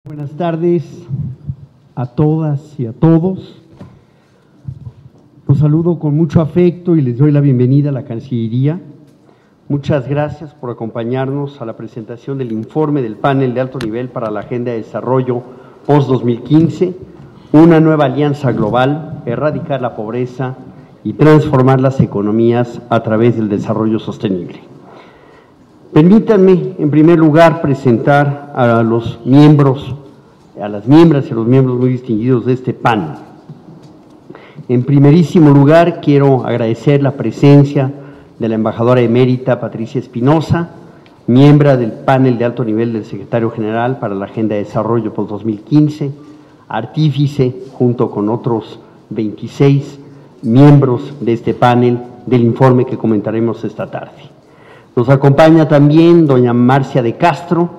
Buenas tardes a todas y a todos. Los saludo con mucho afecto y les doy la bienvenida a la Cancillería. Muchas gracias por acompañarnos a la presentación del informe del panel de alto nivel para la Agenda de Desarrollo post-2015, una nueva alianza global, erradicar la pobreza y transformar las economías a través del desarrollo sostenible. Permítanme, en primer lugar, presentar a los miembros, a las miembros y a los miembros muy distinguidos de este panel. En primerísimo lugar, quiero agradecer la presencia de la embajadora emérita Patricia Espinosa, miembro del panel de alto nivel del secretario general para la Agenda de Desarrollo post-2015, artífice, junto con otros 26 miembros de este panel, del informe que comentaremos esta tarde. Nos acompaña también doña Marcia de Castro,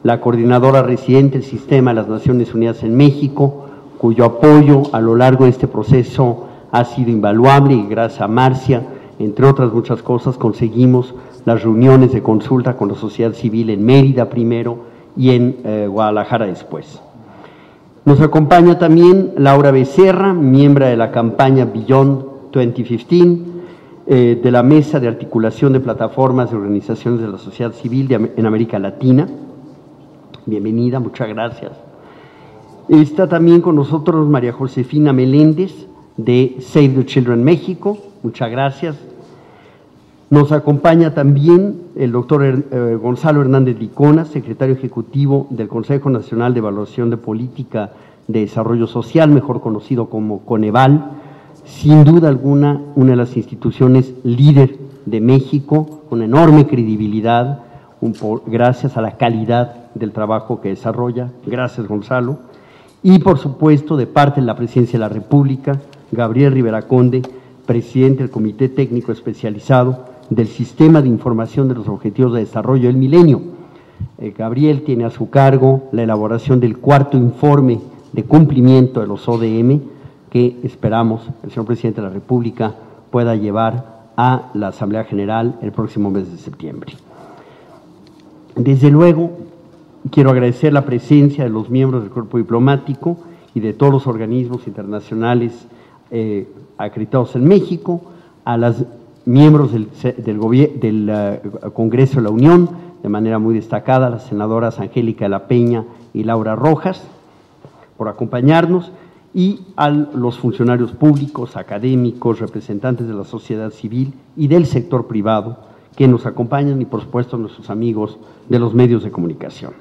la coordinadora residente del Sistema de las Naciones Unidas en México, cuyo apoyo a lo largo de este proceso ha sido invaluable y gracias a Marcia, entre otras muchas cosas, conseguimos las reuniones de consulta con la sociedad civil en Mérida primero y en Guadalajara después. Nos acompaña también Laura Becerra, miembro de la campaña Beyond 2015, de la Mesa de Articulación de Plataformas de Organizaciones de la Sociedad Civil en América Latina. Bienvenida, muchas gracias. Está también con nosotros María Josefina Meléndez, de Save the Children México, muchas gracias. Nos acompaña también el doctor Gonzalo Hernández Licona, secretario ejecutivo del Consejo Nacional de Evaluación de Política de Desarrollo Social, mejor conocido como Coneval, sin duda alguna una de las instituciones líder de México, con enorme credibilidad, gracias a la calidad del trabajo que desarrolla. Gracias, Gonzalo. Y, por supuesto, de parte de la Presidencia de la República, Gabriel Rivera Conde, presidente del Comité Técnico Especializado del Sistema de Información de los Objetivos de Desarrollo del Milenio. Gabriel tiene a su cargo la elaboración del cuarto informe de cumplimiento de los ODM, que esperamos el señor Presidente de la República pueda llevar a la Asamblea General el próximo mes de septiembre. Desde luego, quiero agradecer la presencia de los miembros del cuerpo diplomático y de todos los organismos internacionales acreditados en México, a los miembros del Congreso de la Unión, de manera muy destacada, las senadoras Angélica de la Peña y Laura Rojas, por acompañarnos, y a los funcionarios públicos, académicos, representantes de la sociedad civil y del sector privado que nos acompañan y, por supuesto, nuestros amigos de los medios de comunicación.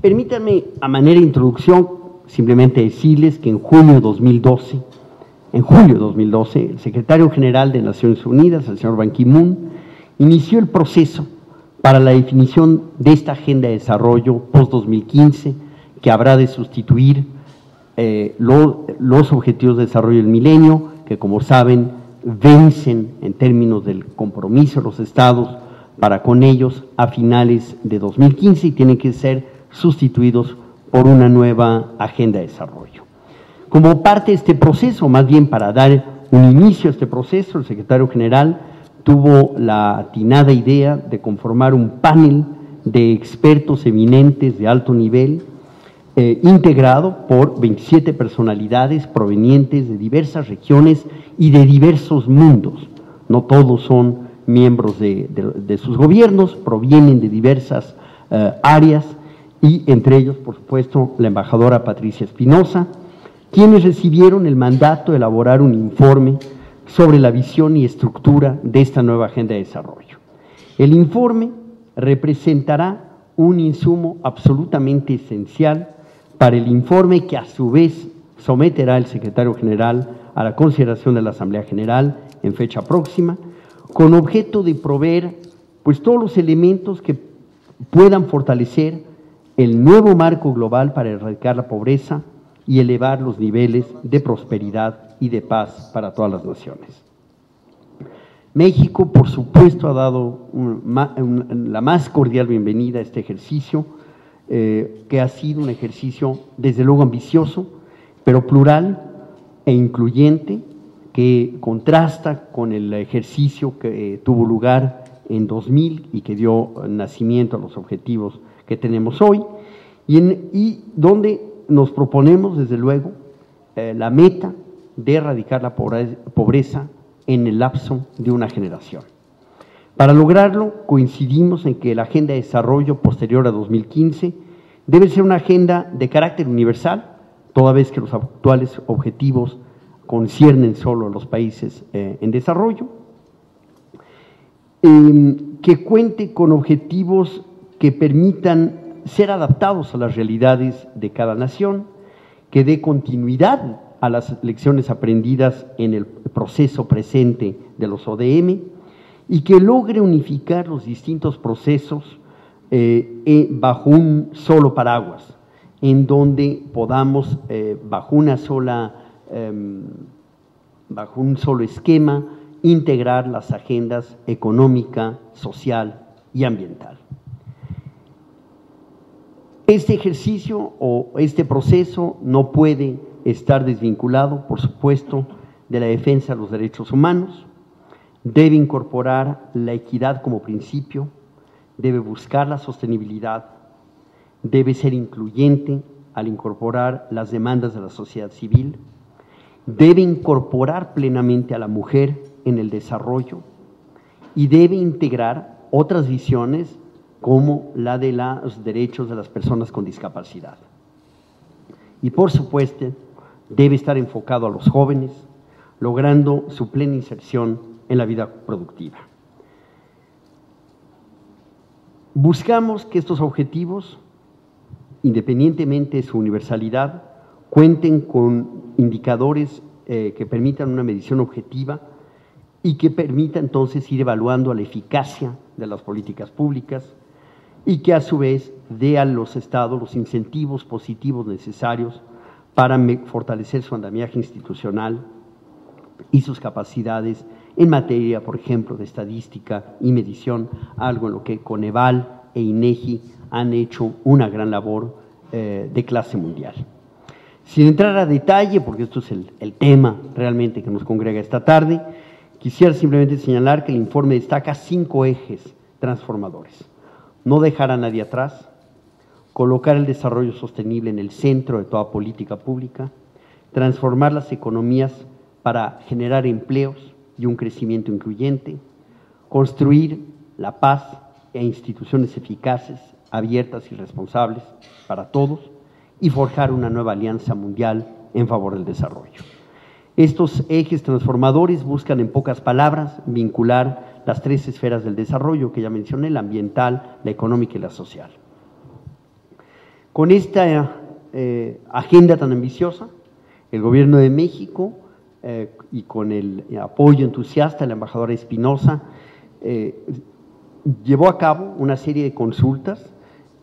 Permítanme, a manera de introducción, simplemente decirles que en julio de 2012, el secretario general de Naciones Unidas, el señor Ban Ki-moon, inició el proceso para la definición de esta Agenda de Desarrollo post-2015, que habrá de sustituir los Objetivos de Desarrollo del Milenio, que, como saben, vencen en términos del compromiso de los estados para con ellos a finales de 2015 y tienen que ser sustituidos por una nueva Agenda de Desarrollo. Como parte de este proceso, más bien para dar un inicio a este proceso, el secretario general tuvo la atinada idea de conformar un panel de expertos eminentes de alto nivel, integrado por 27 personalidades provenientes de diversas regiones y de diversos mundos. No todos son miembros de sus gobiernos, provienen de diversas áreas, y entre ellos, por supuesto, la embajadora Patricia Espinosa, quienes recibieron el mandato de elaborar un informe sobre la visión y estructura de esta nueva Agenda de Desarrollo. El informe representará un insumo absolutamente esencial para el informe que a su vez someterá el secretario general a la consideración de la Asamblea General en fecha próxima, con objeto de proveer pues todos los elementos que puedan fortalecer el nuevo marco global para erradicar la pobreza y elevar los niveles de prosperidad y de paz para todas las naciones. México, por supuesto, ha dado la más cordial bienvenida a este ejercicio, que ha sido un ejercicio desde luego ambicioso, pero plural e incluyente, que contrasta con el ejercicio que tuvo lugar en 2000 y que dio nacimiento a los objetivos que tenemos hoy, y donde nos proponemos, desde luego, la meta de erradicar la pobreza en el lapso de una generación. Para lograrlo, coincidimos en que la Agenda de Desarrollo posterior a 2015 debe ser una agenda de carácter universal, toda vez que los actuales objetivos conciernen solo a los países en desarrollo, que cuente con objetivos que permitan ser adaptados a las realidades de cada nación, que dé continuidad a las lecciones aprendidas en el proceso presente de los ODM y que logre unificar los distintos procesos bajo un solo paraguas, en donde podamos, bajo un solo esquema, integrar las agendas económica, social y ambiental. Este ejercicio o este proceso no puede estar desvinculado, por supuesto, de la defensa de los derechos humanos, debe incorporar la equidad como principio, debe buscar la sostenibilidad, debe ser incluyente al incorporar las demandas de la sociedad civil, debe incorporar plenamente a la mujer en el desarrollo y debe integrar otras visiones como la de los derechos de las personas con discapacidad. Y por supuesto, debe estar enfocado a los jóvenes, logrando su plena inserción en la vida productiva. Buscamos que estos objetivos, independientemente de su universalidad, cuenten con indicadores que permitan una medición objetiva y que permita entonces ir evaluando la eficacia de las políticas públicas y que a su vez dé a los estados los incentivos positivos necesarios para fortalecer su andamiaje institucional y sus capacidades en materia, por ejemplo, de estadística y medición, algo en lo que Coneval e INEGI han hecho una gran labor de clase mundial. Sin entrar a detalle, porque esto es el tema realmente que nos congrega esta tarde, quisiera simplemente señalar que el informe destaca 5 ejes transformadores: no dejar a nadie atrás, colocar el desarrollo sostenible en el centro de toda política pública, transformar las economías para generar empleos y un crecimiento incluyente, construir la paz e instituciones eficaces, abiertas y responsables para todos, y forjar una nueva alianza mundial en favor del desarrollo. Estos ejes transformadores buscan, en pocas palabras, vincular las 3 esferas del desarrollo que ya mencioné: la ambiental, la económica y la social. Con esta agenda tan ambiciosa, el Gobierno de México, y con el apoyo entusiasta de la embajadora Espinosa, llevó a cabo una serie de consultas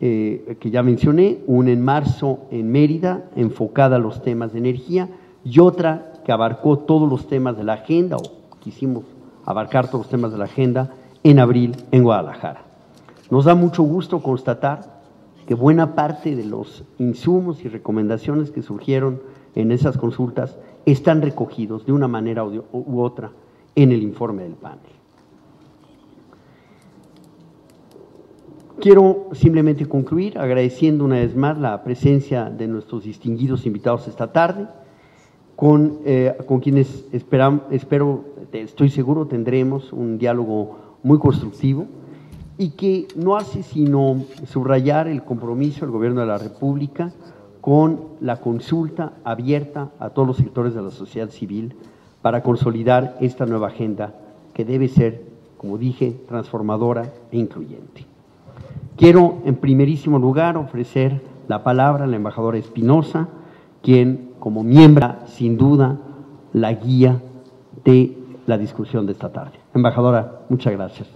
que ya mencioné, una en marzo en Mérida, enfocada a los temas de energía, y otra que abarcó todos los temas de la agenda, o quisimos abarcar todos los temas de la agenda, en abril en Guadalajara. Nos da mucho gusto constatar que buena parte de los insumos y recomendaciones que surgieron en esas consultas están recogidos de una manera u otra en el informe del panel. Quiero simplemente concluir agradeciendo una vez más la presencia de nuestros distinguidos invitados esta tarde, con quienes estoy seguro tendremos un diálogo muy constructivo y que no hace sino subrayar el compromiso del Gobierno de la República con la consulta abierta a todos los sectores de la sociedad civil para consolidar esta nueva agenda que debe ser, como dije, transformadora e incluyente. Quiero, en primerísimo lugar, ofrecer la palabra a la embajadora Espinosa, quien, como miembro, sin duda, la guía de la discusión de esta tarde. Embajadora, muchas gracias.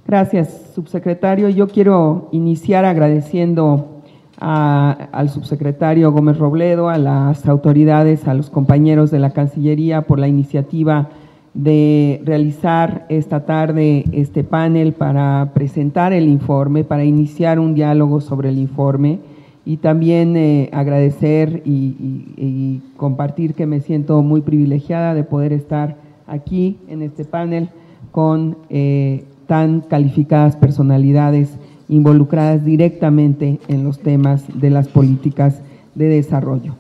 Gracias, subsecretario. Yo quiero iniciar agradeciendo al subsecretario Gómez Robledo, a las autoridades, a los compañeros de la Cancillería por la iniciativa de realizar esta tarde este panel para presentar el informe, para iniciar un diálogo sobre el informe, y también agradecer y compartir que me siento muy privilegiada de poder estar aquí en este panel con tan calificadas personalidades involucradas directamente en los temas de las políticas de desarrollo.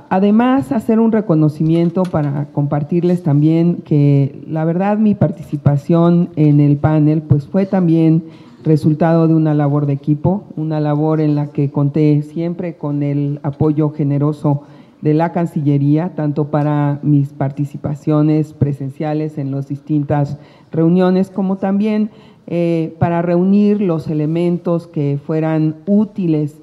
Además, hacer un reconocimiento para compartirles también que la verdad mi participación en el panel pues fue también resultado de una labor de equipo, una labor en la que conté siempre con el apoyo generoso de la Cancillería, tanto para mis participaciones presenciales en las distintas reuniones, como también para reunir los elementos que fueran útiles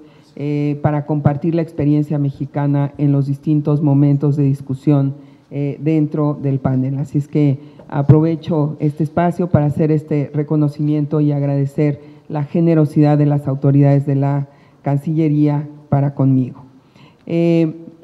para compartir la experiencia mexicana en los distintos momentos de discusión dentro del panel. Así es que aprovecho este espacio para hacer este reconocimiento y agradecer la generosidad de las autoridades de la Cancillería para conmigo.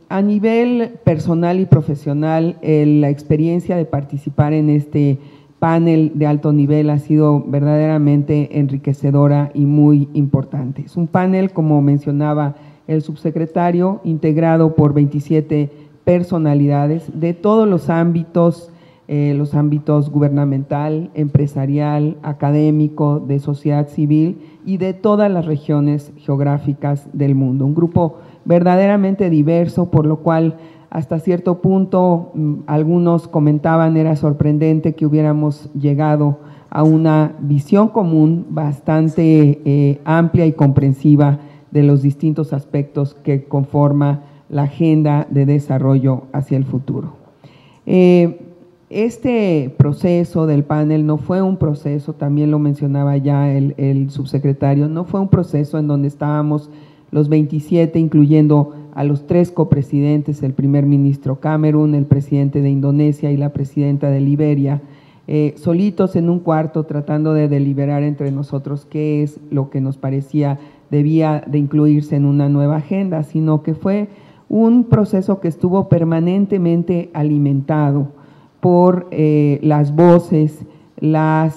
A nivel personal y profesional, la experiencia de participar en este panel de alto nivel ha sido verdaderamente enriquecedora y muy importante. Es un panel, como mencionaba el subsecretario, integrado por 27 personalidades de todos los ámbitos gubernamental, empresarial, académico, de sociedad civil y de todas las regiones geográficas del mundo. Un grupo verdaderamente diverso, por lo cual hasta cierto punto algunos comentaban era sorprendente que hubiéramos llegado a una visión común bastante amplia y comprensiva de los distintos aspectos que conforma la agenda de desarrollo hacia el futuro. Este proceso del panel no fue un proceso, también lo mencionaba ya el subsecretario, no fue un proceso en donde estábamos los 27, incluyendo a los 3 copresidentes, el primer ministro Camerún, el presidente de Indonesia y la presidenta de Liberia, solitos en un cuarto tratando de deliberar entre nosotros qué es lo que nos parecía debía de incluirse en una nueva agenda, sino que fue un proceso que estuvo permanentemente alimentado por las voces, las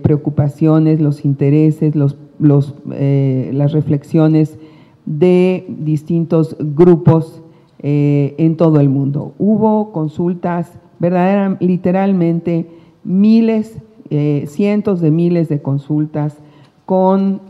preocupaciones, los intereses, las reflexiones de distintos grupos en todo el mundo. Hubo consultas, literalmente miles, cientos de miles de consultas con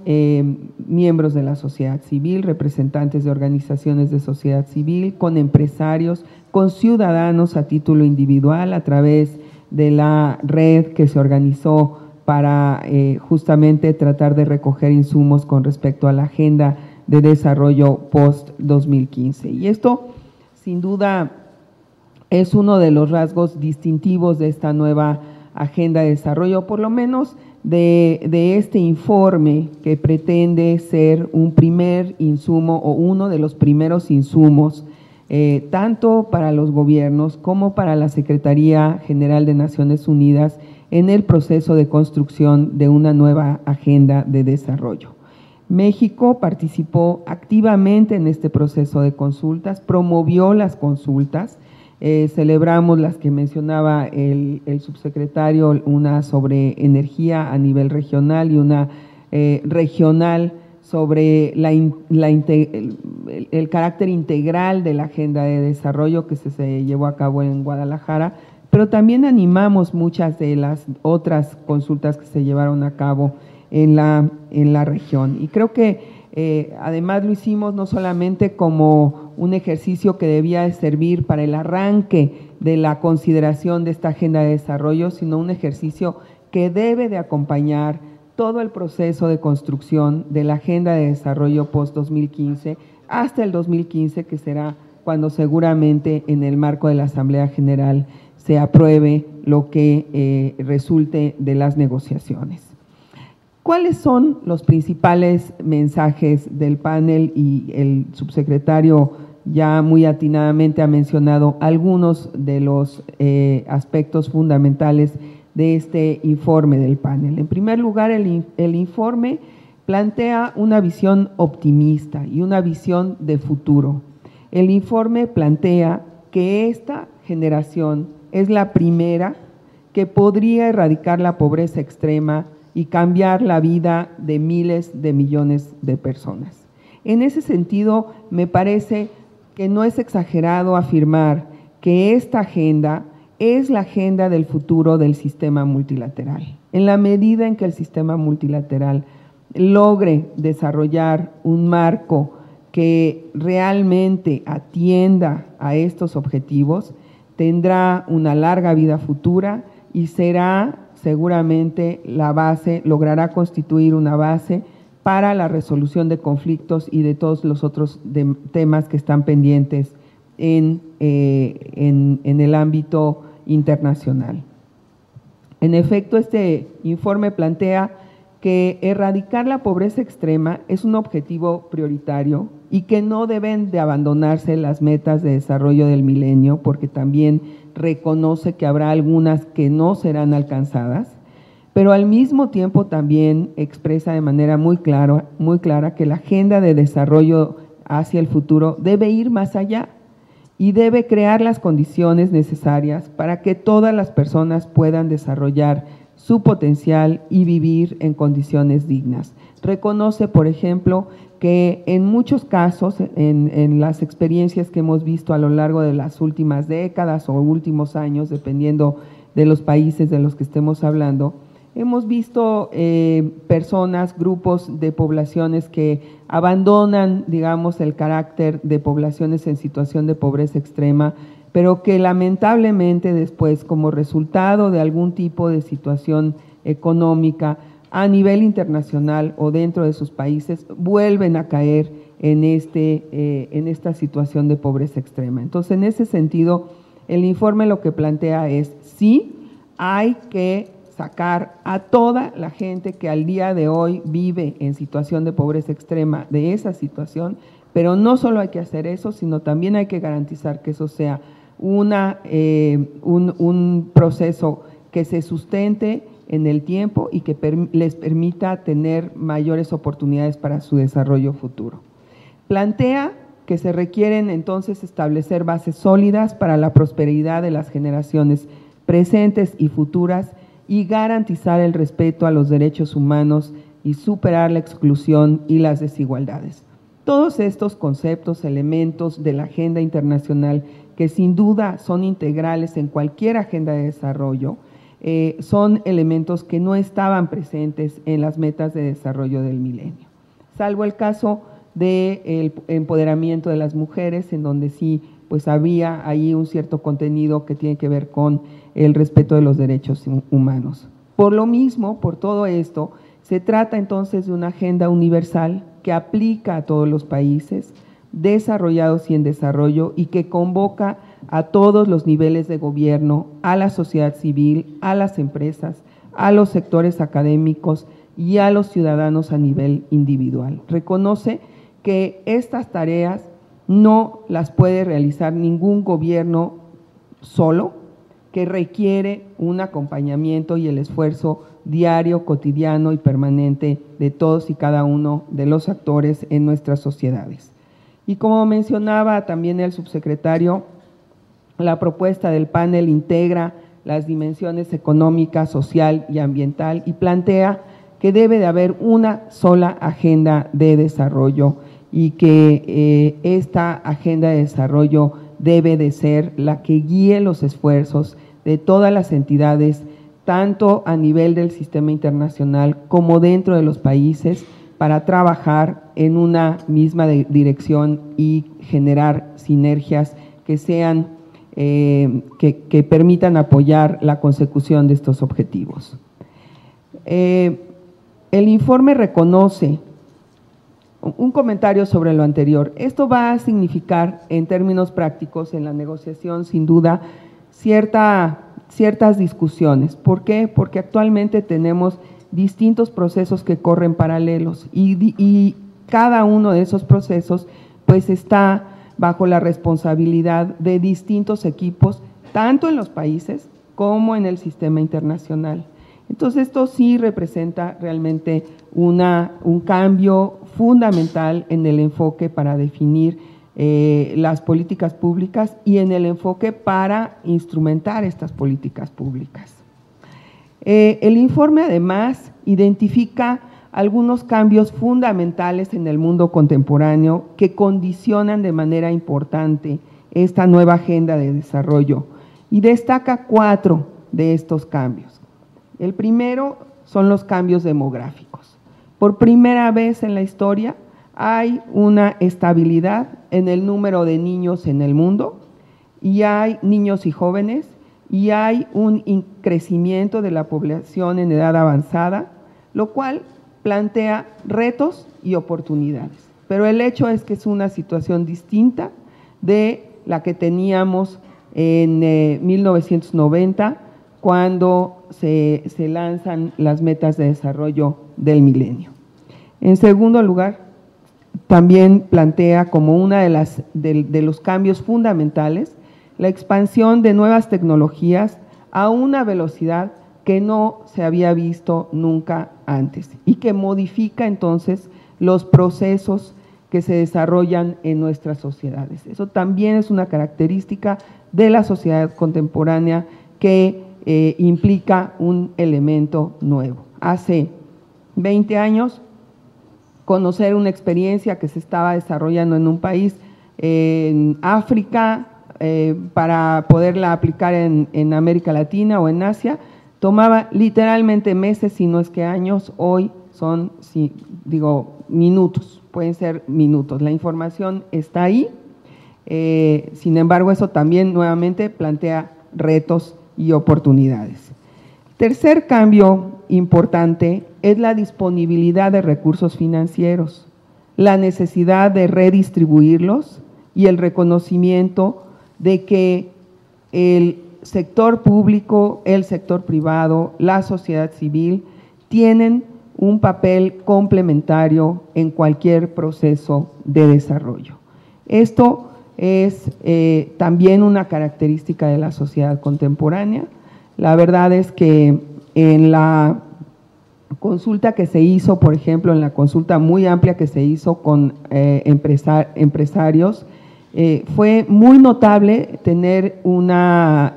miembros de la sociedad civil, representantes de organizaciones de sociedad civil, con empresarios, con ciudadanos a título individual a través de la red que se organizó para justamente tratar de recoger insumos con respecto a la agenda de desarrollo post-2015. Y esto, sin duda, es uno de los rasgos distintivos de esta nueva agenda de desarrollo, por lo menos de este informe que pretende ser un primer insumo o uno de los primeros insumos, tanto para los gobiernos como para la Secretaría General de Naciones Unidas en el proceso de construcción de una nueva agenda de desarrollo. México participó activamente en este proceso de consultas, promovió las consultas, celebramos las que mencionaba el subsecretario, una sobre energía a nivel regional y una regional sobre el carácter integral de la agenda de desarrollo que se llevó a cabo en Guadalajara, pero también animamos muchas de las otras consultas que se llevaron a cabo en la región. Y creo que además lo hicimos no solamente como un ejercicio que debía de servir para el arranque de la consideración de esta agenda de desarrollo, sino un ejercicio que debe de acompañar todo el proceso de construcción de la agenda de desarrollo post-2015 hasta el 2015, que será cuando seguramente en el marco de la Asamblea General se apruebe lo que resulte de las negociaciones. ¿Cuáles son los principales mensajes del panel? Y el subsecretario ya muy atinadamente ha mencionado algunos de los aspectos fundamentales de este informe del panel. En primer lugar, el informe plantea una visión optimista y una visión de futuro. El informe plantea que esta generación es la primera que podría erradicar la pobreza extrema y cambiar la vida de miles de millones de personas. En ese sentido, me parece que no es exagerado afirmar que esta agenda es la agenda del futuro del sistema multilateral. En la medida en que el sistema multilateral logre desarrollar un marco que realmente atienda a estos objetivos, tendrá una larga vida futura y será seguramente la base, logrará constituir una base para la resolución de conflictos y de todos los otros temas que están pendientes en el ámbito internacional. En efecto, este informe plantea que erradicar la pobreza extrema es un objetivo prioritario y que no deben de abandonarse las metas de desarrollo del milenio, porque también reconoce que habrá algunas que no serán alcanzadas, pero al mismo tiempo también expresa de manera muy clara que la agenda de desarrollo hacia el futuro debe ir más allá y debe crear las condiciones necesarias para que todas las personas puedan desarrollar su potencial y vivir en condiciones dignas. Reconoce, por ejemplo, que en muchos casos, en las experiencias que hemos visto a lo largo de las últimas décadas o últimos años, dependiendo de los países de los que estemos hablando, hemos visto personas, grupos de poblaciones que abandonan, digamos, el carácter de poblaciones en situación de pobreza extrema, pero que lamentablemente después, como resultado de algún tipo de situación económica a nivel internacional o dentro de sus países, vuelven a caer en esta situación de pobreza extrema. Entonces, en ese sentido, el informe lo que plantea es, sí, hay que sacar a toda la gente que al día de hoy vive en situación de pobreza extrema de esa situación, pero no solo hay que hacer eso, sino también hay que garantizar que eso sea un proceso que se sustente en el tiempo y que les permita tener mayores oportunidades para su desarrollo futuro. Plantea que se requieren entonces establecer bases sólidas para la prosperidad de las generaciones presentes y futuras y garantizar el respeto a los derechos humanos y superar la exclusión y las desigualdades. Todos estos conceptos, elementos de la agenda internacional que sin duda son integrales en cualquier agenda de desarrollo, son elementos que no estaban presentes en las metas de desarrollo del milenio, salvo el caso del empoderamiento de las mujeres, en donde sí pues había ahí un cierto contenido que tiene que ver con el respeto de los derechos humanos. Por lo mismo, por todo esto, se trata entonces de una agenda universal que aplica a todos los países desarrollados y en desarrollo y que convoca a todos los niveles de gobierno, a la sociedad civil, a las empresas, a los sectores académicos y a los ciudadanos a nivel individual. Reconoce que estas tareas no las puede realizar ningún gobierno solo, que requiere un acompañamiento y el esfuerzo diario, cotidiano y permanente de todos y cada uno de los actores en nuestras sociedades. Y como mencionaba también el subsecretario, la propuesta del panel integra las dimensiones económica, social y ambiental y plantea que debe de haber una sola agenda de desarrollo y que esta agenda de desarrollo debe de ser la que guíe los esfuerzos de todas las entidades, tanto a nivel del sistema internacional como dentro de los países, para trabajar en una misma dirección y generar sinergias que sean, que permitan apoyar la consecución de estos objetivos. El informe reconoce un comentario sobre lo anterior. Esto va a significar, en términos prácticos, en la negociación, sin duda, ciertas discusiones. ¿Por qué? Porque actualmente tenemos distintos procesos que corren paralelos y cada uno de esos procesos pues está bajo la responsabilidad de distintos equipos, tanto en los países como en el sistema internacional. Entonces, esto sí representa realmente un cambio fundamental en el enfoque para definir las políticas públicas y en el enfoque para instrumentar estas políticas públicas. El informe además identifica algunos cambios fundamentales en el mundo contemporáneo que condicionan de manera importante esta nueva agenda de desarrollo y destaca 4 de estos cambios. El primero son los cambios demográficos. Por primera vez en la historia hay una estabilidad en el número de niños en el mundo, y hay niños y jóvenes, y hay un crecimiento de la población en edad avanzada, lo cual plantea retos y oportunidades. Pero el hecho es que es una situación distinta de la que teníamos en 1990, cuando se lanzan las metas de desarrollo del milenio. En segundo lugar, también plantea como una de los cambios fundamentales la expansión de nuevas tecnologías a una velocidad que no se había visto nunca antes y que modifica entonces los procesos que se desarrollan en nuestras sociedades. Eso también es una característica de la sociedad contemporánea que implica un elemento nuevo. Hace 20 años, conocer una experiencia que se estaba desarrollando en un país en África, para poderla aplicar en América Latina o en Asia, tomaba literalmente meses, si no es que años. Hoy son, minutos, pueden ser minutos. La información está ahí, sin embargo, eso también nuevamente plantea retos y oportunidades. Tercer cambio importante es la disponibilidad de recursos financieros, la necesidad de redistribuirlos y el reconocimiento de que el sector público, el sector privado, la sociedad civil tienen un papel complementario en cualquier proceso de desarrollo. Esto es también una característica de la sociedad contemporánea. La verdad es que en la consulta que se hizo, por ejemplo, en la consulta muy amplia que se hizo con empresarios, fue muy notable tener una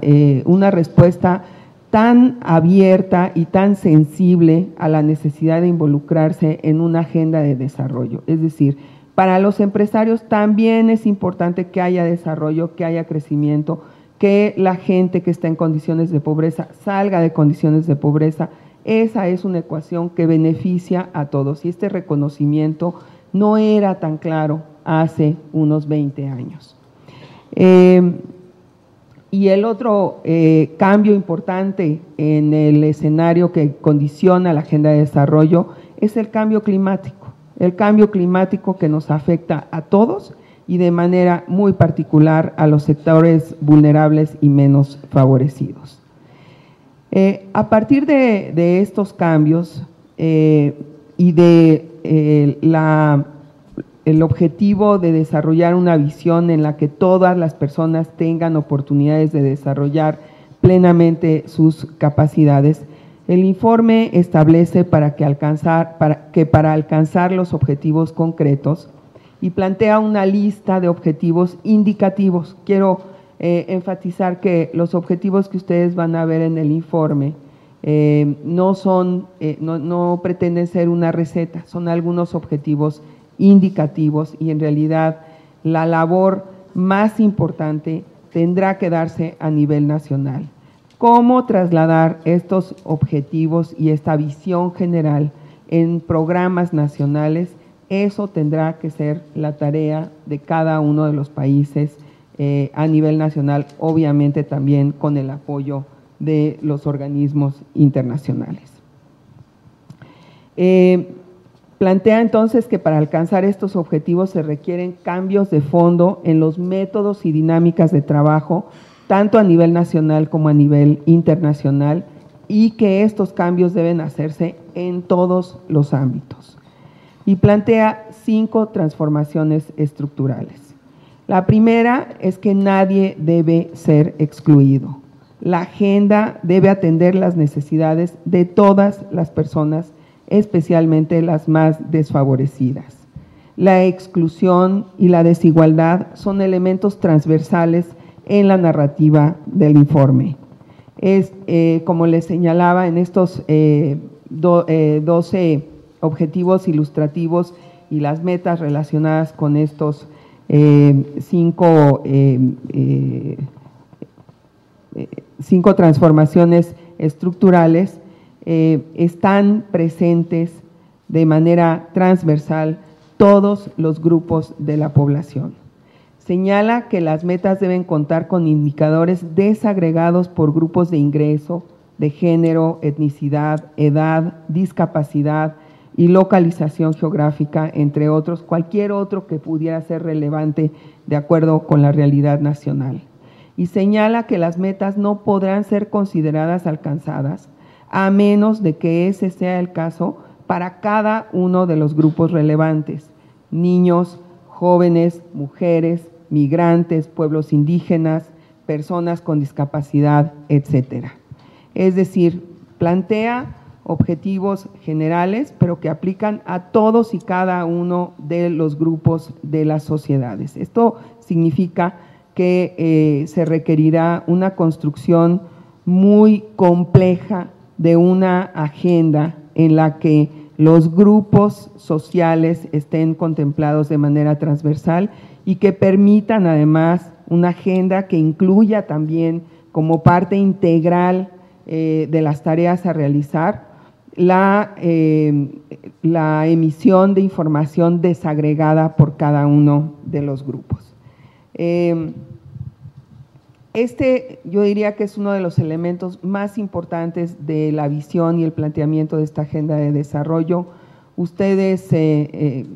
respuesta tan abierta y tan sensible a la necesidad de involucrarse en una agenda de desarrollo. Es decir, para los empresarios también es importante que haya desarrollo, que haya crecimiento, que la gente que está en condiciones de pobreza salga de condiciones de pobreza. Esa es una ecuación que beneficia a todos, y este reconocimiento no era tan claro hace unos 20 años. Y el otro cambio importante en el escenario que condiciona la agenda de desarrollo es el cambio climático que nos afecta a todos y de manera muy particular a los sectores vulnerables y menos favorecidos. A partir de estos cambios y de el objetivo de desarrollar una visión en la que todas las personas tengan oportunidades de desarrollar plenamente sus capacidades, el informe establece para alcanzar los objetivos concretos y plantea una lista de objetivos indicativos. Quiero enfatizar que los objetivos que ustedes van a ver en el informe no pretenden ser una receta, son algunos objetivos indicativos, y en realidad la labor más importante tendrá que darse a nivel nacional. ¿Cómo trasladar estos objetivos y esta visión general en programas nacionales? Eso tendrá que ser la tarea de cada uno de los países a nivel nacional, obviamente también con el apoyo de los organismos internacionales. Plantea entonces que para alcanzar estos objetivos se requieren cambios de fondo en los métodos y dinámicas de trabajo, tanto a nivel nacional como a nivel internacional, y que estos cambios deben hacerse en todos los ámbitos. Y plantea 5 transformaciones estructurales. La primera es que nadie debe ser excluido. La agenda debe atender las necesidades de todas las personas, especialmente las más desfavorecidas. La exclusión y la desigualdad son elementos transversales en la narrativa del informe. Como les señalaba, en estos 12 objetivos ilustrativos y las metas relacionadas con estos 5 5 transformaciones estructurales están presentes de manera transversal todos los grupos de la población. Señala que las metas deben contar con indicadores desagregados por grupos de ingreso, de género, etnicidad, edad, discapacidad y localización geográfica, entre otros, cualquier otro que pudiera ser relevante de acuerdo con la realidad nacional. Y señala que las metas no podrán ser consideradas alcanzadas a menos de que ese sea el caso para cada uno de los grupos relevantes: niños, jóvenes, mujeres, migrantes, pueblos indígenas, personas con discapacidad, etcétera. Es decir, plantea objetivos generales, pero que aplican a todos y cada uno de los grupos de las sociedades. Esto significa que se requerirá una construcción muy compleja de una agenda en la que los grupos sociales estén contemplados de manera transversal y que permitan además una agenda que incluya también como parte integral de las tareas a realizar la emisión de información desagregada por cada uno de los grupos. Yo diría que es uno de los elementos más importantes de la visión y el planteamiento de esta agenda de desarrollo. Ustedes,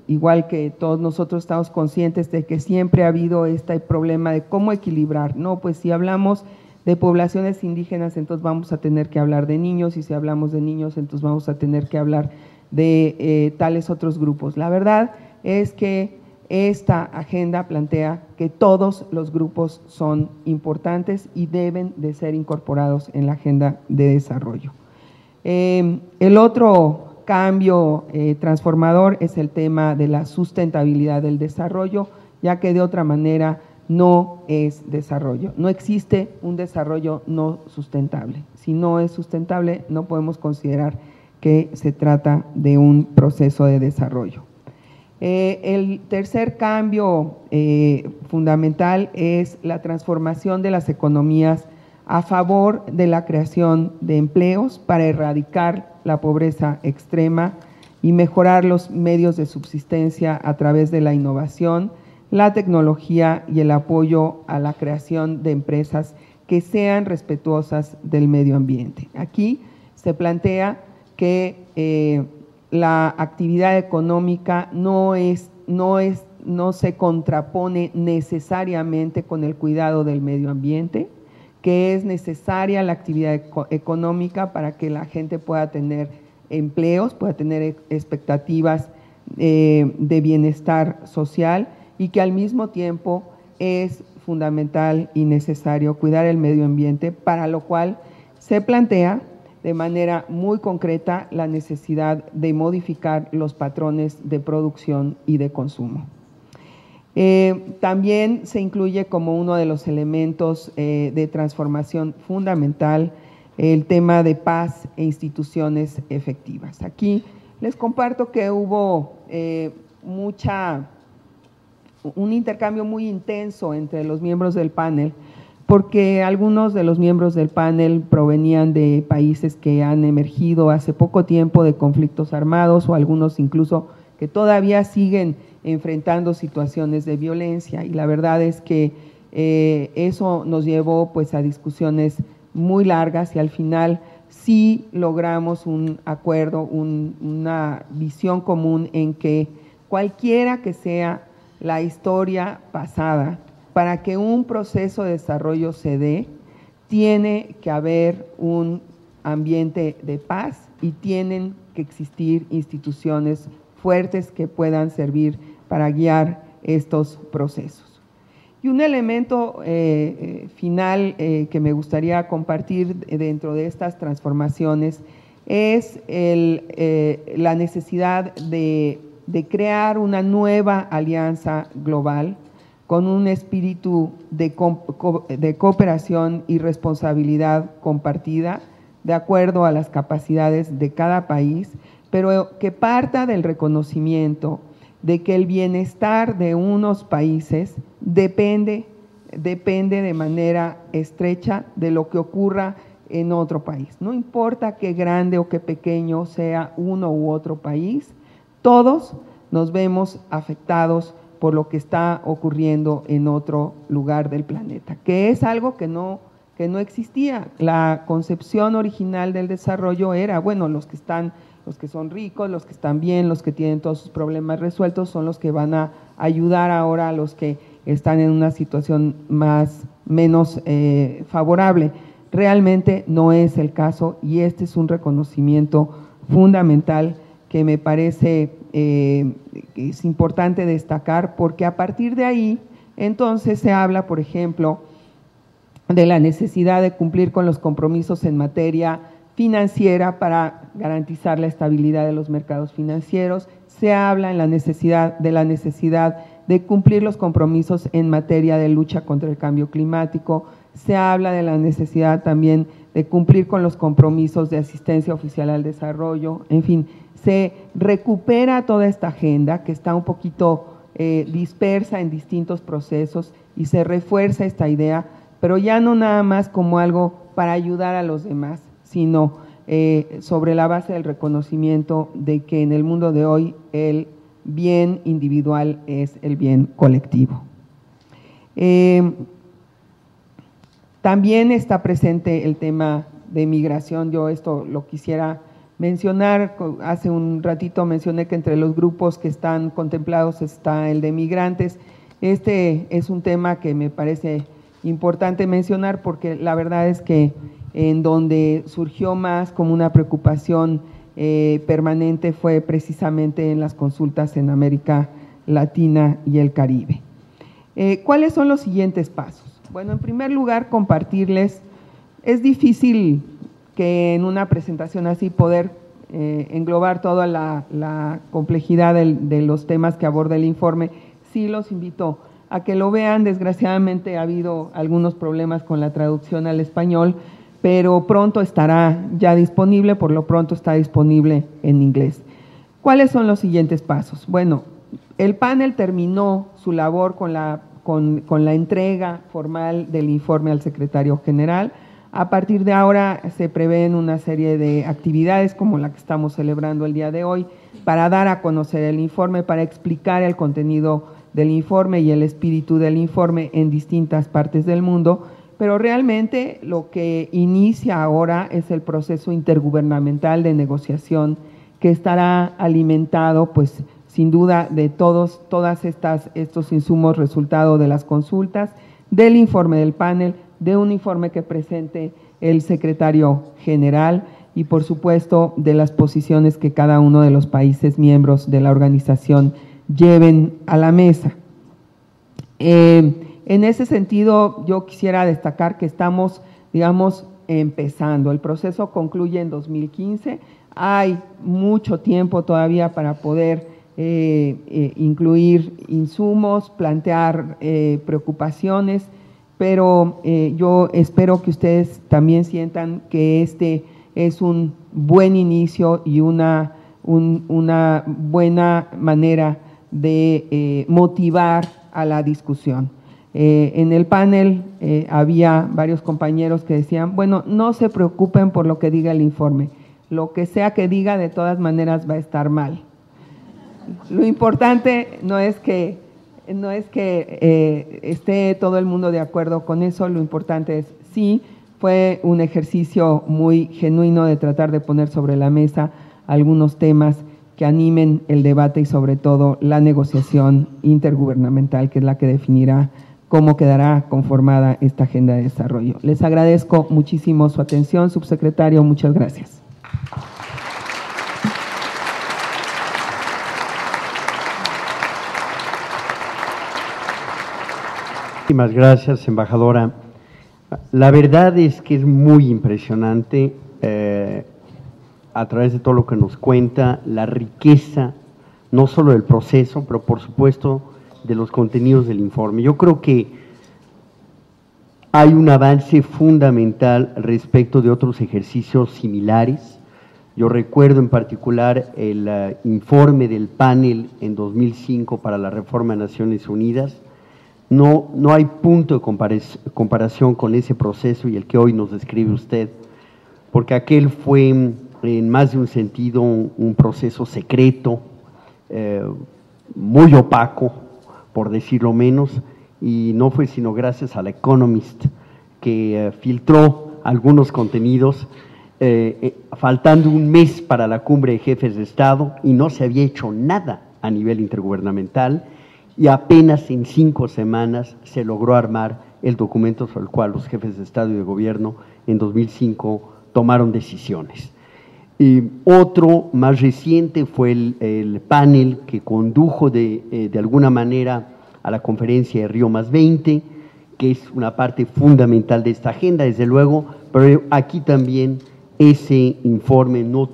igual que todos nosotros, estamos conscientes de que siempre ha habido este problema de cómo equilibrar, ¿no? Pues si hablamos de poblaciones indígenas, entonces vamos a tener que hablar de niños, y si hablamos de niños, entonces vamos a tener que hablar de tales otros grupos. La verdad es que esta agenda plantea que todos los grupos son importantes y deben de ser incorporados en la agenda de desarrollo. El otro cambio transformador es el tema de la sustentabilidad del desarrollo, ya que de otra manera no es desarrollo. No existe un desarrollo no sustentable. Si no es sustentable, no podemos considerar que se trata de un proceso de desarrollo. El tercer cambio fundamental es la transformación de las economías a favor de la creación de empleos para erradicar la pobreza extrema y mejorar los medios de subsistencia a través de la innovación, la tecnología y el apoyo a la creación de empresas que sean respetuosas del medio ambiente. Aquí se plantea que la actividad económica no se contrapone necesariamente con el cuidado del medio ambiente, que es necesaria la actividad económica para que la gente pueda tener empleos, pueda tener expectativas de bienestar social, y que al mismo tiempo es fundamental y necesario cuidar el medio ambiente, para lo cual se plantea de manera muy concreta la necesidad de modificar los patrones de producción y de consumo. También se incluye como uno de los elementos de transformación fundamental el tema de paz e instituciones efectivas. Aquí les comparto que hubo un intercambio muy intenso entre los miembros del panel, porque algunos de los miembros del panel provenían de países que han emergido hace poco tiempo de conflictos armados, o algunos incluso que todavía siguen enfrentando situaciones de violencia, y la verdad es que eso nos llevó pues a discusiones muy largas, y al final sí logramos un acuerdo, una visión común en que cualquiera que sea la historia pasada, para que un proceso de desarrollo se dé, tiene que haber un ambiente de paz y tienen que existir instituciones fuertes que puedan servir para guiar estos procesos. Y un elemento final que me gustaría compartir dentro de estas transformaciones es la necesidad de crear una nueva alianza global con un espíritu de cooperación y responsabilidad compartida, de acuerdo a las capacidades de cada país, pero que parta del reconocimiento de que el bienestar de unos países depende depende de manera estrecha de lo que ocurra en otro país. No importa qué grande o qué pequeño sea uno u otro país, todos nos vemos afectados por lo que está ocurriendo en otro lugar del planeta, que es algo que no existía. La concepción original del desarrollo era, bueno, los que son ricos, los que están bien, los que tienen todos sus problemas resueltos, son los que van a ayudar ahora a los que están en una situación menos favorable. Realmente no es el caso y este es un reconocimiento fundamental que me parece es importante destacar, porque a partir de ahí entonces se habla, por ejemplo, de la necesidad de cumplir con los compromisos en materia financiera para garantizar la estabilidad de los mercados financieros. Se habla de la necesidad de cumplir los compromisos en materia de lucha contra el cambio climático. Se habla de la necesidad también de cumplir con los compromisos de asistencia oficial al desarrollo. En fin, se recupera toda esta agenda que está un poquito dispersa en distintos procesos y se refuerza esta idea, pero ya no nada más como algo para ayudar a los demás, sino sobre la base del reconocimiento de que en el mundo de hoy el bien individual es el bien colectivo. También está presente el tema de migración. Yo esto lo quisiera mencionar. Hace un ratito mencioné que entre los grupos que están contemplados está el de migrantes. Este es un tema que me parece importante mencionar porque la verdad es que en donde surgió más como una preocupación permanente fue precisamente en las consultas en América Latina y el Caribe. ¿Cuáles son los siguientes pasos? Bueno, en primer lugar, compartirles, es difícil que en una presentación así poder englobar toda la complejidad de los temas que aborda el informe. Sí los invito a que lo vean. Desgraciadamente ha habido algunos problemas con la traducción al español, pero pronto estará ya disponible, por lo pronto está disponible en inglés. ¿Cuáles son los siguientes pasos? Bueno, el panel terminó su labor con la entrega formal del informe al secretario general. A partir de ahora se prevén una serie de actividades como la que estamos celebrando el día de hoy para dar a conocer el informe, para explicar el contenido del informe y el espíritu del informe en distintas partes del mundo, pero realmente lo que inicia ahora es el proceso intergubernamental de negociación que estará alimentado, pues, sin duda, de todos estos insumos resultado de las consultas, del informe del panel, de un informe que presente el secretario general y, por supuesto, de las posiciones que cada uno de los países miembros de la organización lleven a la mesa. En ese sentido, yo quisiera destacar que estamos, digamos, empezando. El proceso concluye en 2015. Hay mucho tiempo todavía para poder incluir insumos, plantear preocupaciones, pero yo espero que ustedes también sientan que este es un buen inicio y una buena manera de motivar a la discusión. En el panel había varios compañeros que decían, bueno, no se preocupen por lo que diga el informe, lo que sea que diga de todas maneras va a estar mal. Lo importante no es que esté todo el mundo de acuerdo con eso, lo importante es sí, fue un ejercicio muy genuino de tratar de poner sobre la mesa algunos temas que animen el debate y sobre todo la negociación intergubernamental, que es la que definirá cómo quedará conformada esta agenda de desarrollo. Les agradezco muchísimo su atención, subsecretario, muchas gracias. Muchísimas gracias, embajadora. La verdad es que es muy impresionante a través de todo lo que nos cuenta, la riqueza, no solo del proceso, pero por supuesto de los contenidos del informe. Yo creo que hay un avance fundamental respecto de otros ejercicios similares. Yo recuerdo en particular el informe del panel en 2005 para la reforma de Naciones Unidas, No hay punto de comparación con ese proceso y el que hoy nos describe usted, porque aquel fue en más de un sentido un proceso secreto, muy opaco, por decirlo menos, y no fue sino gracias a la Economist que filtró algunos contenidos, faltando un mes para la cumbre de jefes de Estado, y no se había hecho nada a nivel intergubernamental, y apenas en 5 semanas se logró armar el documento sobre el cual los jefes de Estado y de Gobierno en 2005 tomaron decisiones. Otro más reciente fue el panel que condujo de alguna manera a la conferencia de Río +20, que es una parte fundamental de esta agenda, desde luego, pero aquí también ese informe no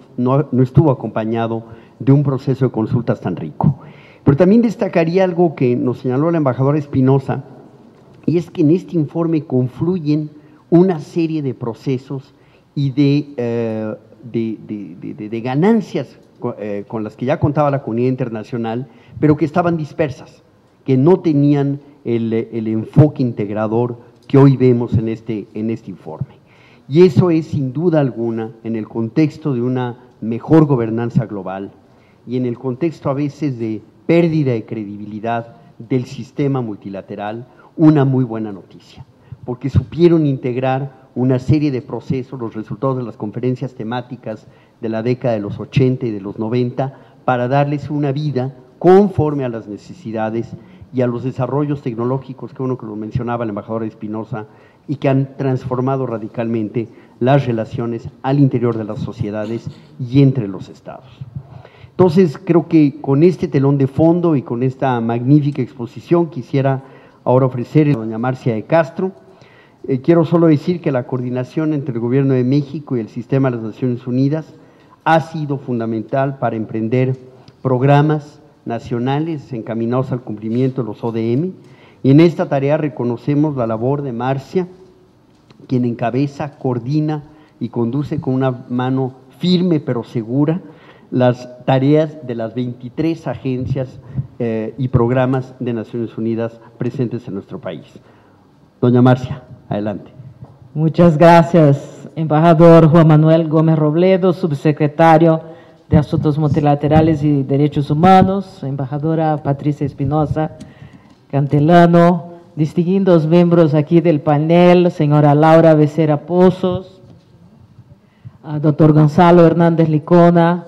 estuvo acompañado de un proceso de consultas tan rico. Pero también destacaría algo que nos señaló la embajadora Espinosa, y es que en este informe confluyen una serie de procesos y de ganancias con las que ya contaba la comunidad internacional, pero que estaban dispersas, que no tenían el enfoque integrador que hoy vemos en este informe. Y eso es sin duda alguna, en el contexto de una mejor gobernanza global y en el contexto a veces de pérdida de credibilidad del sistema multilateral, una muy buena noticia, porque supieron integrar una serie de procesos, los resultados de las conferencias temáticas de la década de los 80 y de los 90, para darles una vida conforme a las necesidades y a los desarrollos tecnológicos, que uno que lo mencionaba el embajador Espinosa, y que han transformado radicalmente las relaciones al interior de las sociedades y entre los estados. Entonces, creo que con este telón de fondo y con esta magnífica exposición quisiera ahora ofrecer a doña Marcia de Castro. Quiero solo decir que la coordinación entre el Gobierno de México y el sistema de las Naciones Unidas ha sido fundamental para emprender programas nacionales encaminados al cumplimiento de los ODM, y en esta tarea reconocemos la labor de Marcia, quien encabeza, coordina y conduce con una mano firme pero segura las tareas de las 23 agencias y programas de Naciones Unidas presentes en nuestro país. Doña Marcia, adelante. Muchas gracias, embajador Juan Manuel Gómez Robledo, subsecretario de Asuntos Multilaterales y Derechos Humanos, embajadora Patricia Espinosa Cantelano, distinguidos miembros aquí del panel, señora Laura Becerra Pozos, doctor Gonzalo Hernández Licona,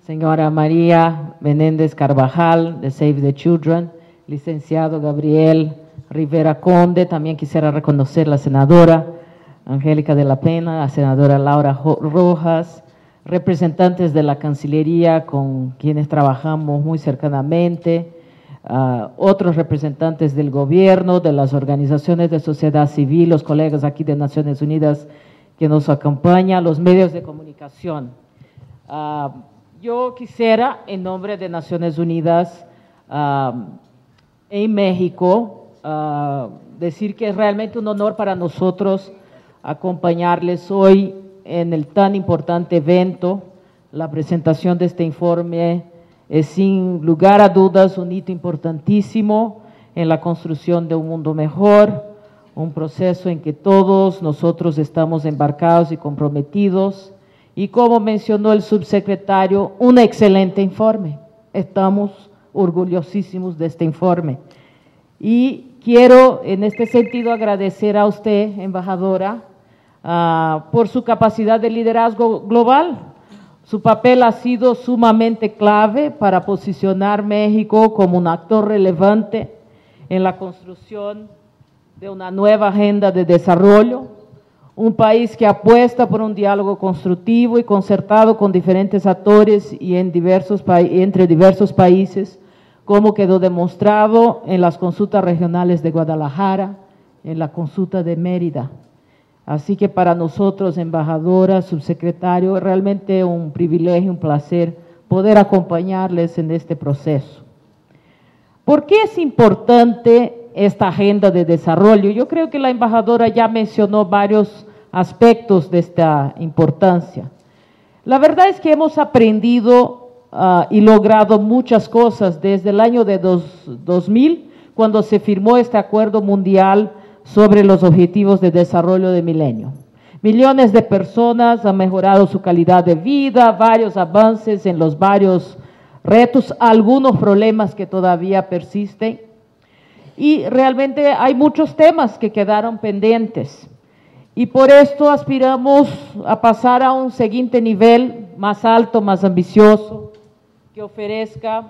señora María Menéndez Carvajal de Save the Children, licenciado Gabriel Rivera Conde, también quisiera reconocer la senadora Angélica de la Pena, la senadora Laura Rojas, representantes de la Cancillería con quienes trabajamos muy cercanamente, otros representantes del gobierno, de las organizaciones de sociedad civil, los colegas aquí de Naciones Unidas que nos acompañan, los medios de comunicación. Yo quisiera, en nombre de Naciones Unidas en México, decir que es realmente un honor para nosotros acompañarles hoy en el tan importante evento. La presentación de este informe es sin lugar a dudas un hito importantísimo en la construcción de un mundo mejor, un proceso en que todos nosotros estamos embarcados y comprometidos, y como mencionó el subsecretario, un excelente informe. Estamos orgullosísimos de este informe. Y quiero en este sentido agradecer a usted, embajadora, por su capacidad de liderazgo global. Su papel ha sido sumamente clave para posicionar México como un actor relevante en la construcción de una nueva agenda de desarrollo, un país que apuesta por un diálogo constructivo y concertado con diferentes actores y entre diversos países, como quedó demostrado en las consultas regionales de Guadalajara, en la consulta de Mérida. Así que para nosotros, embajadora, subsecretario, es realmente un privilegio, un placer poder acompañarles en este proceso. ¿Por qué es importante esta agenda de desarrollo? Yo creo que la embajadora ya mencionó varios aspectos de esta importancia. La verdad es que hemos aprendido y logrado muchas cosas desde el año de 2000, cuando se firmó este acuerdo mundial sobre los objetivos de desarrollo de milenio. Millones de personas han mejorado su calidad de vida, varios avances en los varios retos, algunos problemas que todavía persisten. Y realmente hay muchos temas que quedaron pendientes. Y por esto aspiramos a pasar a un siguiente nivel más alto, más ambicioso, que ofrezca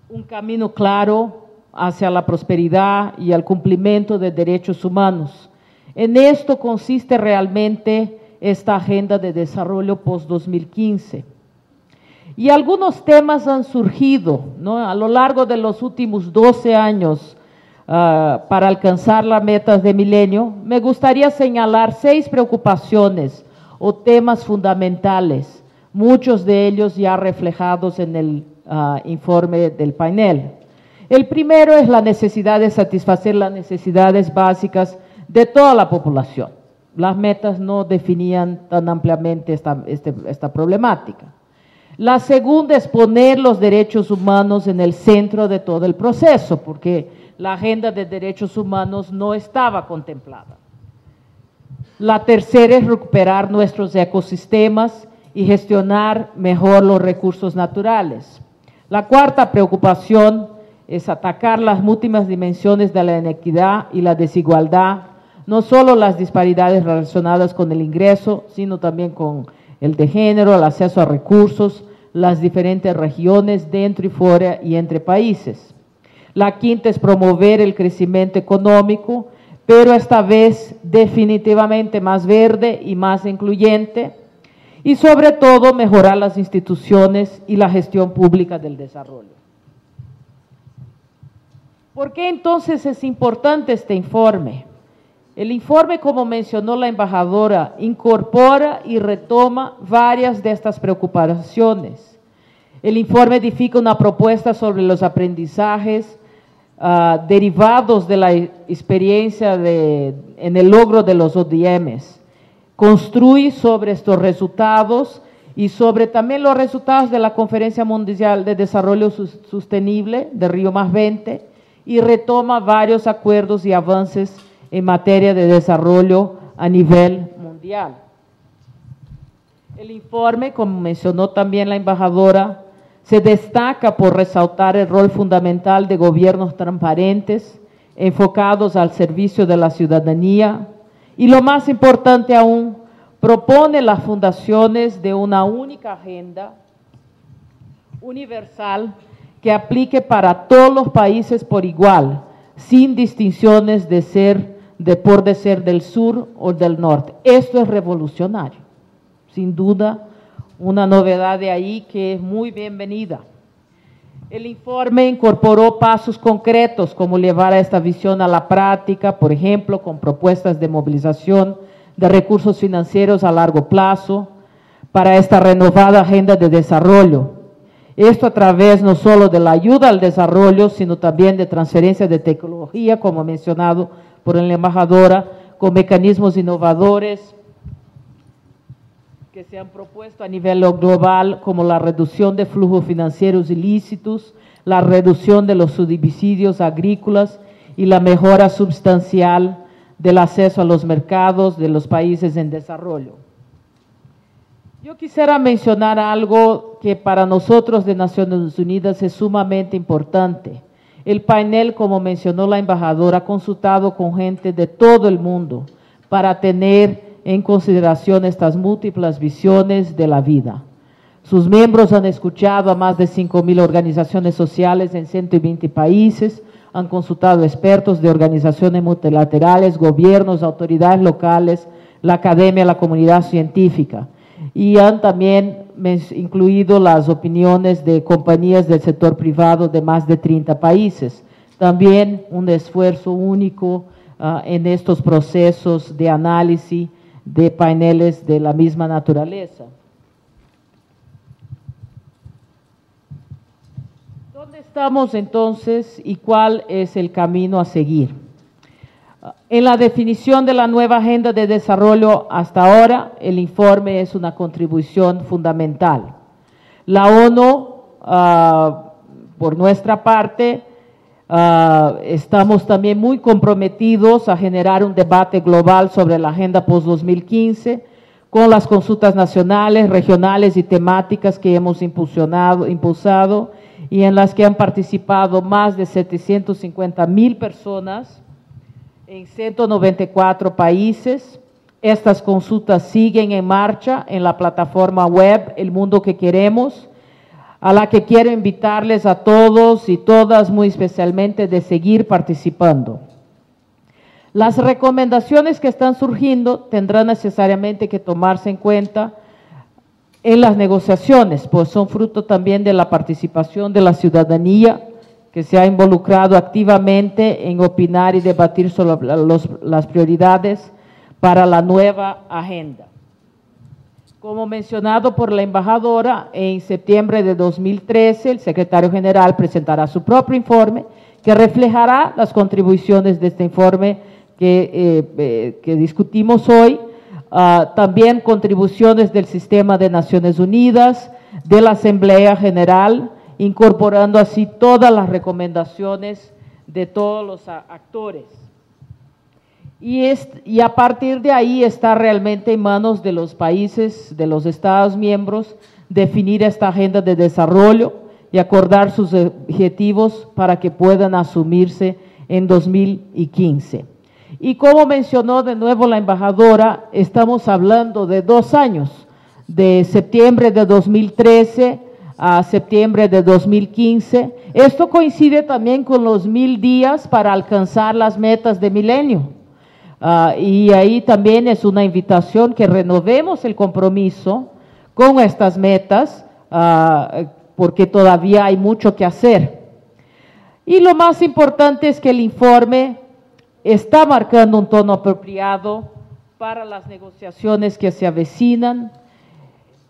un camino claro hacia la prosperidad y al cumplimiento de derechos humanos. En esto consiste realmente esta agenda de desarrollo post-2015. Y algunos temas han surgido, ¿no?, a lo largo de los últimos 12 años para alcanzar las metas de milenio. Me gustaría señalar 6 preocupaciones o temas fundamentales, muchos de ellos ya reflejados en el informe del panel. El primero es la necesidad de satisfacer las necesidades básicas de toda la población. Las metas no definían tan ampliamente esta problemática. La segunda es poner los derechos humanos en el centro de todo el proceso, porque la agenda de derechos humanos no estaba contemplada. La tercera es recuperar nuestros ecosistemas y gestionar mejor los recursos naturales. La cuarta preocupación es atacar las múltiples dimensiones de la inequidad y la desigualdad, no solo las disparidades relacionadas con el ingreso, sino también con el de género, el acceso a recursos, las diferentes regiones dentro y fuera y entre países. La quinta es promover el crecimiento económico, pero esta vez definitivamente más verde y más incluyente, y sobre todo mejorar las instituciones y la gestión pública del desarrollo. ¿Por qué entonces es importante este informe? El informe, como mencionó la embajadora, incorpora y retoma varias de estas preocupaciones. El informe edifica una propuesta sobre los aprendizajes derivados de la experiencia en el logro de los ODMs. Construye sobre estos resultados y sobre también los resultados de la Conferencia Mundial de Desarrollo Sostenible de Río +20 y retoma varios acuerdos y avances en materia de desarrollo a nivel mundial. El informe, como mencionó también la embajadora, se destaca por resaltar el rol fundamental de gobiernos transparentes, enfocados al servicio de la ciudadanía, y lo más importante aún, propone las fundaciones de una única agenda universal que aplique para todos los países por igual, sin distinciones por ser del sur o del norte. Esto es revolucionario, sin duda, una novedad de ahí que es muy bienvenida. El informe incorporó pasos concretos como llevar a esta visión a la práctica, por ejemplo, con propuestas de movilización de recursos financieros a largo plazo para esta renovada agenda de desarrollo. Esto a través no solo de la ayuda al desarrollo, sino también de transferencia de tecnología, como mencionado por la embajadora, con mecanismos innovadores que se han propuesto a nivel global, como la reducción de flujos financieros ilícitos, la reducción de los subsidios agrícolas y la mejora sustancial del acceso a los mercados de los países en desarrollo. Yo quisiera mencionar algo que para nosotros de Naciones Unidas es sumamente importante. El panel, como mencionó la embajadora, ha consultado con gente de todo el mundo para tener en consideración estas múltiples visiones de la vida. Sus miembros han escuchado a más de 5.000 organizaciones sociales en 120 países, han consultado expertos de organizaciones multilaterales, gobiernos, autoridades locales, la academia, la comunidad científica, y han también incluido las opiniones de compañías del sector privado de más de 30 países. También un esfuerzo único en estos procesos de análisis de paneles de la misma naturaleza. ¿Dónde estamos entonces y cuál es el camino a seguir? En la definición de la nueva agenda de desarrollo hasta ahora, el informe es una contribución fundamental. La ONU, por nuestra parte, Estamos también muy comprometidos a generar un debate global sobre la agenda post-2015 con las consultas nacionales, regionales y temáticas que hemos impulsado y en las que han participado más de 750,000 personas en 194 países. Estas consultas siguen en marcha en la plataforma web El Mundo que Queremos, a la que quiero invitarles a todos y todas, muy especialmente, de seguir participando. Las recomendaciones que están surgiendo tendrán necesariamente que tomarse en cuenta en las negociaciones, pues son fruto también de la participación de la ciudadanía, que se ha involucrado activamente en opinar y debatir sobre las prioridades para la nueva agenda. Como mencionado por la embajadora, en septiembre de 2013 el secretario general presentará su propio informe que reflejará las contribuciones de este informe que discutimos hoy, también contribuciones del Sistema de Naciones Unidas, de la Asamblea General, incorporando así todas las recomendaciones de todos los actores. Y a partir de ahí está realmente en manos de los países, de los Estados miembros, definir esta agenda de desarrollo y acordar sus objetivos para que puedan asumirse en 2015. Y como mencionó de nuevo la embajadora, estamos hablando de 2 años, de septiembre de 2013 a septiembre de 2015. Esto coincide también con los 1000 días para alcanzar las metas de milenio. Y ahí también es una invitación que renovemos el compromiso con estas metas, porque todavía hay mucho que hacer. Y lo más importante es que el informe está marcando un tono apropiado para las negociaciones que se avecinan.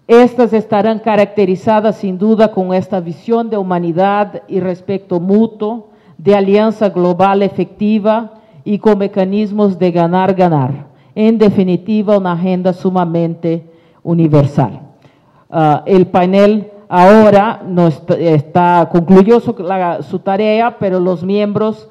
Estas estarán caracterizadas sin duda con esta visión de humanidad y respeto mutuo, de alianza global efectiva y con mecanismos de ganar-ganar. En definitiva, una agenda sumamente universal. El panel ahora concluyó su tarea, pero los miembros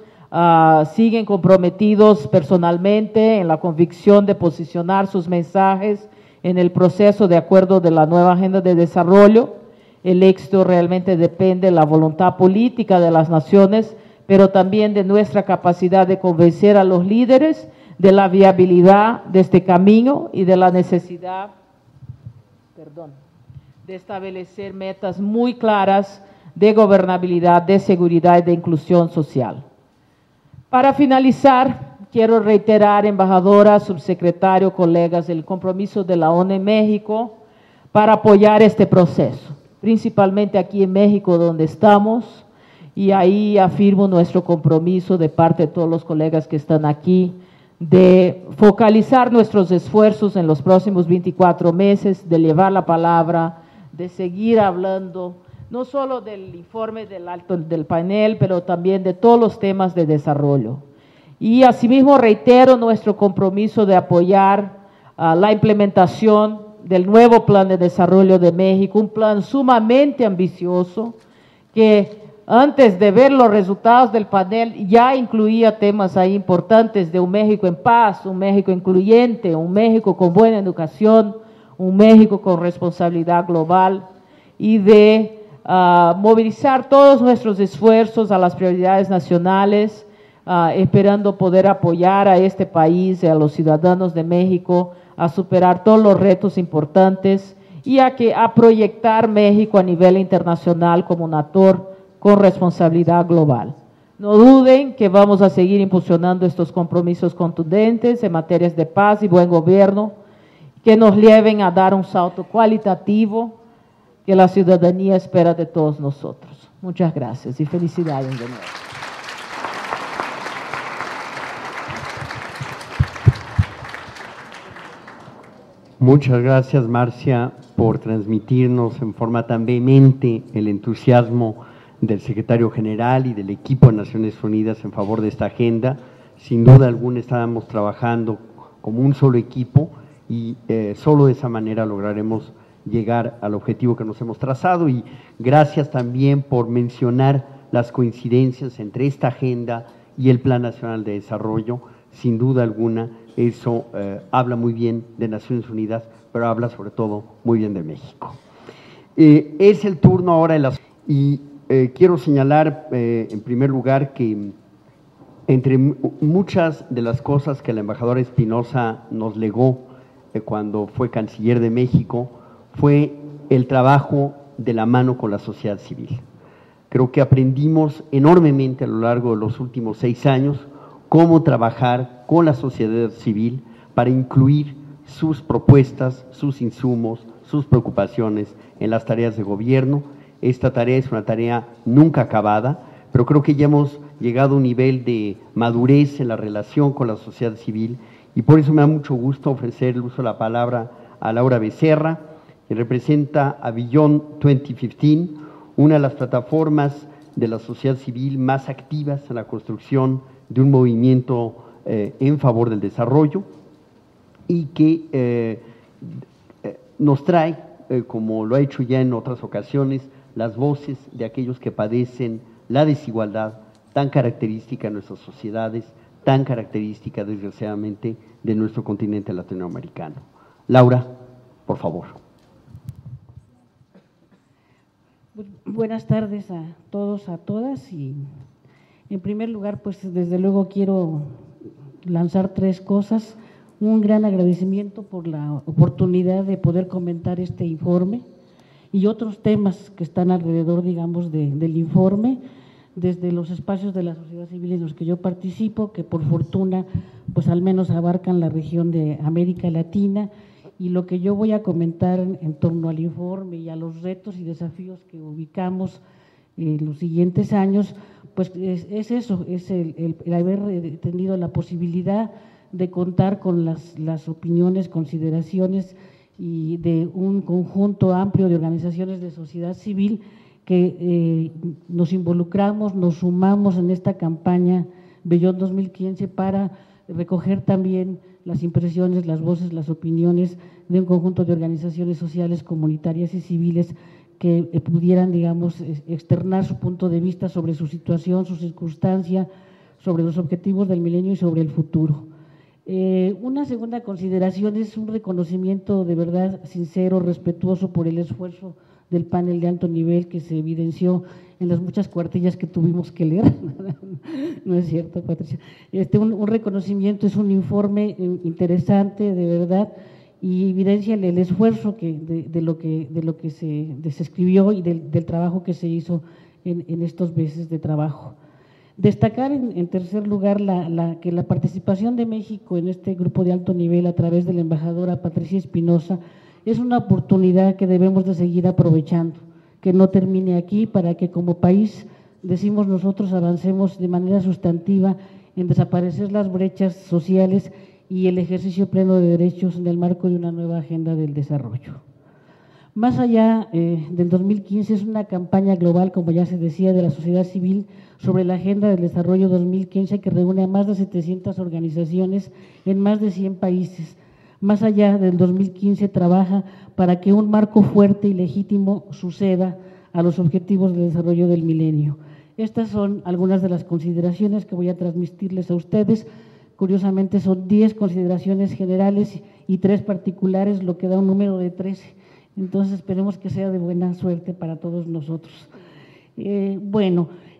siguen comprometidos personalmente en la convicción de posicionar sus mensajes en el proceso de acuerdo de la nueva agenda de desarrollo. El éxito realmente depende de la voluntad política de las naciones, pero también de nuestra capacidad de convencer a los líderes de la viabilidad de este camino y de la necesidad, de establecer metas muy claras de gobernabilidad, de seguridad y de inclusión social. Para finalizar, quiero reiterar, embajadora, subsecretario, colegas, el compromiso de la ONU en México para apoyar este proceso, principalmente aquí en México donde estamos. Y ahí afirmo nuestro compromiso de parte de todos los colegas que están aquí, de focalizar nuestros esfuerzos en los próximos 24 meses, de llevar la palabra, de seguir hablando, no solo del informe del panel, pero también de todos los temas de desarrollo. Y asimismo reitero nuestro compromiso de apoyar la implementación del nuevo Plan de Desarrollo de México, un plan sumamente ambicioso que antes de ver los resultados del panel, ya incluía temas ahí importantes de un México en paz, un México incluyente, un México con buena educación, un México con responsabilidad global y de movilizar todos nuestros esfuerzos a las prioridades nacionales, esperando poder apoyar a este país y a los ciudadanos de México a superar todos los retos importantes y a proyectar México a nivel internacional como un actor con responsabilidad global. No duden que vamos a seguir impulsionando estos compromisos contundentes en materias de paz y buen gobierno que nos lleven a dar un salto cualitativo que la ciudadanía espera de todos nosotros. Muchas gracias y felicidades de nuevo. Muchas gracias, Marcia, por transmitirnos en forma tan vehemente el entusiasmo del secretario general y del equipo de Naciones Unidas en favor de esta agenda. Sin duda alguna estábamos trabajando como un solo equipo y solo de esa manera lograremos llegar al objetivo que nos hemos trazado. Y gracias también por mencionar las coincidencias entre esta agenda y el Plan Nacional de Desarrollo. Sin duda alguna, eso habla muy bien de Naciones Unidas, pero habla sobre todo muy bien de México. Es el turno ahora de las… Y quiero señalar, en primer lugar, que entre muchas de las cosas que la embajadora Espinosa nos legó cuando fue canciller de México, fue el trabajo de la mano con la sociedad civil. Creo que aprendimos enormemente a lo largo de los últimos 6 años cómo trabajar con la sociedad civil para incluir sus propuestas, sus insumos, sus preocupaciones en las tareas de gobierno. Esta tarea es una tarea nunca acabada, pero creo que ya hemos llegado a un nivel de madurez en la relación con la sociedad civil y por eso me da mucho gusto ofrecer el uso de la palabra a Laura Becerra, que representa a Beyond 2015, una de las plataformas de la sociedad civil más activas en la construcción de un movimiento en favor del desarrollo y que nos trae, como lo ha hecho ya en otras ocasiones, las voces de aquellos que padecen la desigualdad tan característica de nuestras sociedades, tan característica, desgraciadamente, de nuestro continente latinoamericano. Laura, por favor. Buenas tardes a todos, a todas, y en primer lugar, pues desde luego quiero lanzar 3 cosas. Un gran agradecimiento por la oportunidad de poder comentar este informe y otros temas que están alrededor, digamos, del informe, desde los espacios de la sociedad civil en los que yo participo, que por fortuna, pues al menos abarcan la región de América Latina, y lo que yo voy a comentar en torno al informe y a los retos y desafíos que ubicamos en los siguientes años, pues es eso, es el haber tenido la posibilidad de contar con las opiniones, consideraciones y de un conjunto amplio de organizaciones de sociedad civil que nos involucramos, nos sumamos en esta campaña Beyond 2015 para recoger también las impresiones, las voces, las opiniones de un conjunto de organizaciones sociales, comunitarias y civiles que pudieran, digamos, externar su punto de vista sobre su situación, su circunstancia, sobre los objetivos del milenio y sobre el futuro. Una segunda consideración es un reconocimiento de verdad sincero, respetuoso por el esfuerzo del panel de alto nivel que se evidenció en las muchas cuartillas que tuvimos que leer. No es cierto, Patricia. Un reconocimiento, es un informe interesante, de verdad, y evidencia el esfuerzo de lo que se escribió y del trabajo que se hizo en estos meses de trabajo. Destacar en tercer lugar que la participación de México en este grupo de alto nivel a través de la embajadora Patricia Espinosa es una oportunidad que debemos de seguir aprovechando, que no termine aquí, para que como país, decimos nosotros, avancemos de manera sustantiva en desaparecer las brechas sociales y el ejercicio pleno de derechos en el marco de una nueva agenda del desarrollo. Más allá del 2015, es una campaña global, como ya se decía, de la sociedad civil sobre la Agenda del Desarrollo 2015 que reúne a más de 700 organizaciones en más de 100 países. Más allá del 2015, trabaja para que un marco fuerte y legítimo suceda a los objetivos de desarrollo del milenio. Estas son algunas de las consideraciones que voy a transmitirles a ustedes. Curiosamente son 10 consideraciones generales y 3 particulares, lo que da un número de 13. Entonces esperemos que sea de buena suerte para todos nosotros.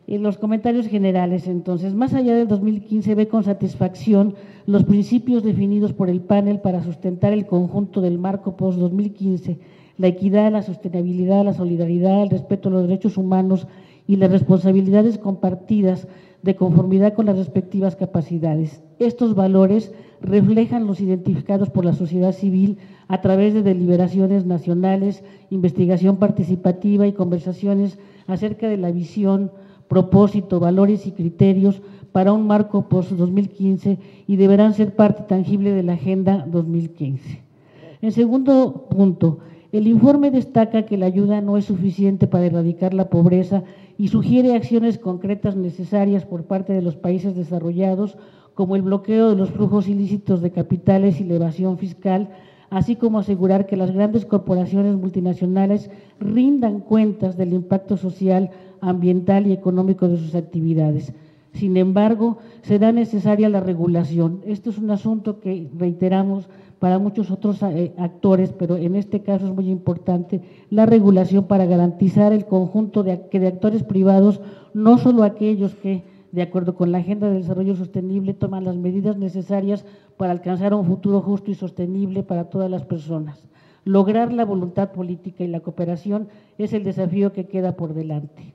Los comentarios generales, entonces, más allá del 2015, ve con satisfacción los principios definidos por el panel para sustentar el conjunto del marco post-2015, la equidad, la sostenibilidad, la solidaridad, el respeto a los derechos humanos y las responsabilidades compartidas de conformidad con las respectivas capacidades. Estos valores reflejan los identificados por la sociedad civil a través de deliberaciones nacionales, investigación participativa y conversaciones acerca de la visión, propósito, valores y criterios para un marco post-2015 y deberán ser parte tangible de la Agenda 2015. En segundo punto, el informe destaca que la ayuda no es suficiente para erradicar la pobreza y sugiere acciones concretas necesarias por parte de los países desarrollados, como el bloqueo de los flujos ilícitos de capitales y la evasión fiscal, así como asegurar que las grandes corporaciones multinacionales rindan cuentas del impacto social, ambiental y económico de sus actividades. Sin embargo, será necesaria la regulación. Esto es un asunto que reiteramos para muchos otros actores, pero en este caso es muy importante la regulación para garantizar el conjunto de actores privados, no solo aquellos que, de acuerdo con la Agenda de Desarrollo Sostenible, toman las medidas necesarias para alcanzar un futuro justo y sostenible para todas las personas. Lograr la voluntad política y la cooperación es el desafío que queda por delante.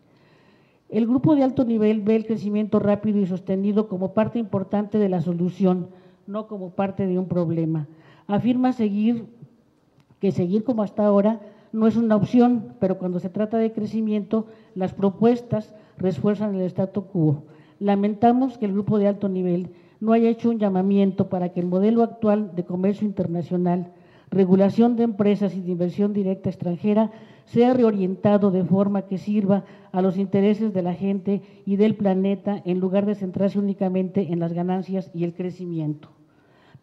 El grupo de alto nivel ve el crecimiento rápido y sostenido como parte importante de la solución, no como parte de un problema. Afirma que seguir como hasta ahora no es una opción, pero cuando se trata de crecimiento, las propuestas refuerzan el statu quo. Lamentamos que el grupo de alto nivel no haya hecho un llamamiento para que el modelo actual de comercio internacional, regulación de empresas y de inversión directa extranjera sea reorientado de forma que sirva a los intereses de la gente y del planeta en lugar de centrarse únicamente en las ganancias y el crecimiento.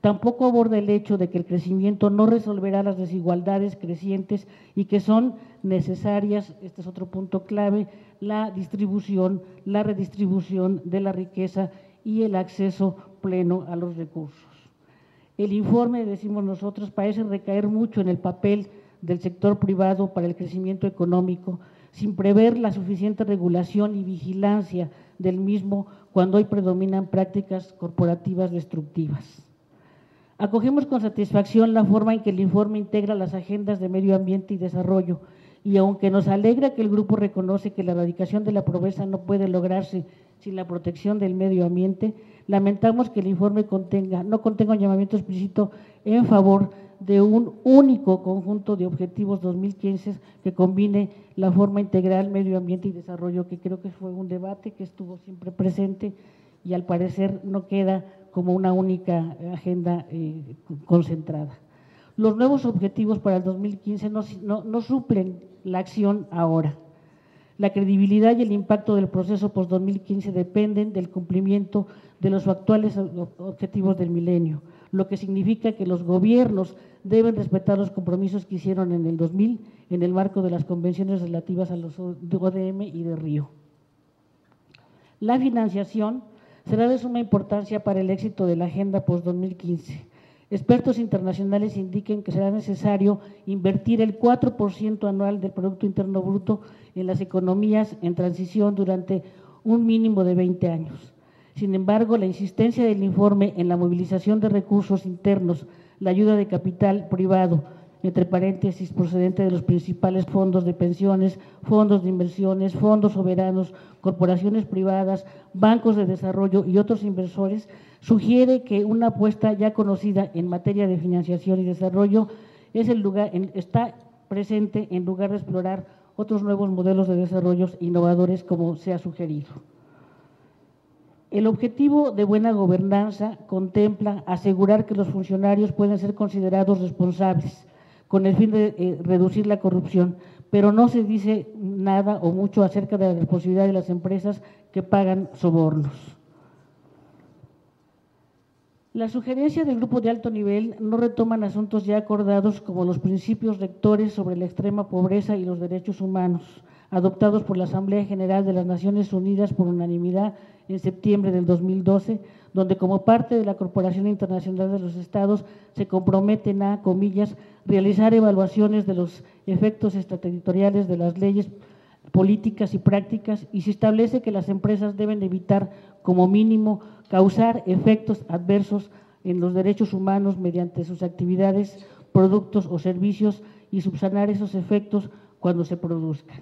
Tampoco aborda el hecho de que el crecimiento no resolverá las desigualdades crecientes y que son necesarias, este es otro punto clave, la distribución, la redistribución de la riqueza y el acceso pleno a los recursos. El informe, decimos nosotros, parece recaer mucho en el papel del sector privado para el crecimiento económico, sin prever la suficiente regulación y vigilancia del mismo cuando hoy predominan prácticas corporativas destructivas. Acogemos con satisfacción la forma en que el informe integra las agendas de medio ambiente y desarrollo, y aunque nos alegra que el grupo reconoce que la erradicación de la pobreza no puede lograrse sin la protección del medio ambiente, lamentamos que el informe no contenga un llamamiento explícito en favor de un único conjunto de objetivos 2015 que combine la forma integral medio ambiente y desarrollo, que creo que fue un debate que estuvo siempre presente y al parecer no queda como una única agenda concentrada. Los nuevos objetivos para el 2015 no suplen la acción ahora. La credibilidad y el impacto del proceso post-2015 dependen del cumplimiento de los actuales objetivos del milenio, lo que significa que los gobiernos deben respetar los compromisos que hicieron en el 2000 en el marco de las convenciones relativas a los ODM y de Río. La financiación será de suma importancia para el éxito de la agenda post-2015. Expertos internacionales indican que será necesario invertir el 4% anual del Producto Interno Bruto en las economías en transición durante un mínimo de 20 años. Sin embargo, la insistencia del informe en la movilización de recursos internos, la ayuda de capital privado, entre paréntesis, procedente de los principales fondos de pensiones, fondos de inversiones, fondos soberanos, corporaciones privadas, bancos de desarrollo y otros inversores, sugiere que una apuesta ya conocida en materia de financiación y desarrollo está presente en lugar de explorar otros nuevos modelos de desarrollo innovadores como se ha sugerido. El objetivo de buena gobernanza contempla asegurar que los funcionarios pueden ser considerados responsables con el fin de reducir la corrupción, pero no se dice nada o mucho acerca de la responsabilidad de las empresas que pagan sobornos. Las sugerencias del grupo de alto nivel no retoman asuntos ya acordados como los principios rectores sobre la extrema pobreza y los derechos humanos, adoptados por la Asamblea General de las Naciones Unidas por unanimidad en septiembre del 2012, donde como parte de la Corporación Internacional de los Estados se comprometen a, comillas, realizar evaluaciones de los efectos extraterritoriales de las leyes, políticas y prácticas, y se establece que las empresas deben evitar como mínimo causar efectos adversos en los derechos humanos mediante sus actividades, productos o servicios y subsanar esos efectos cuando se produzcan.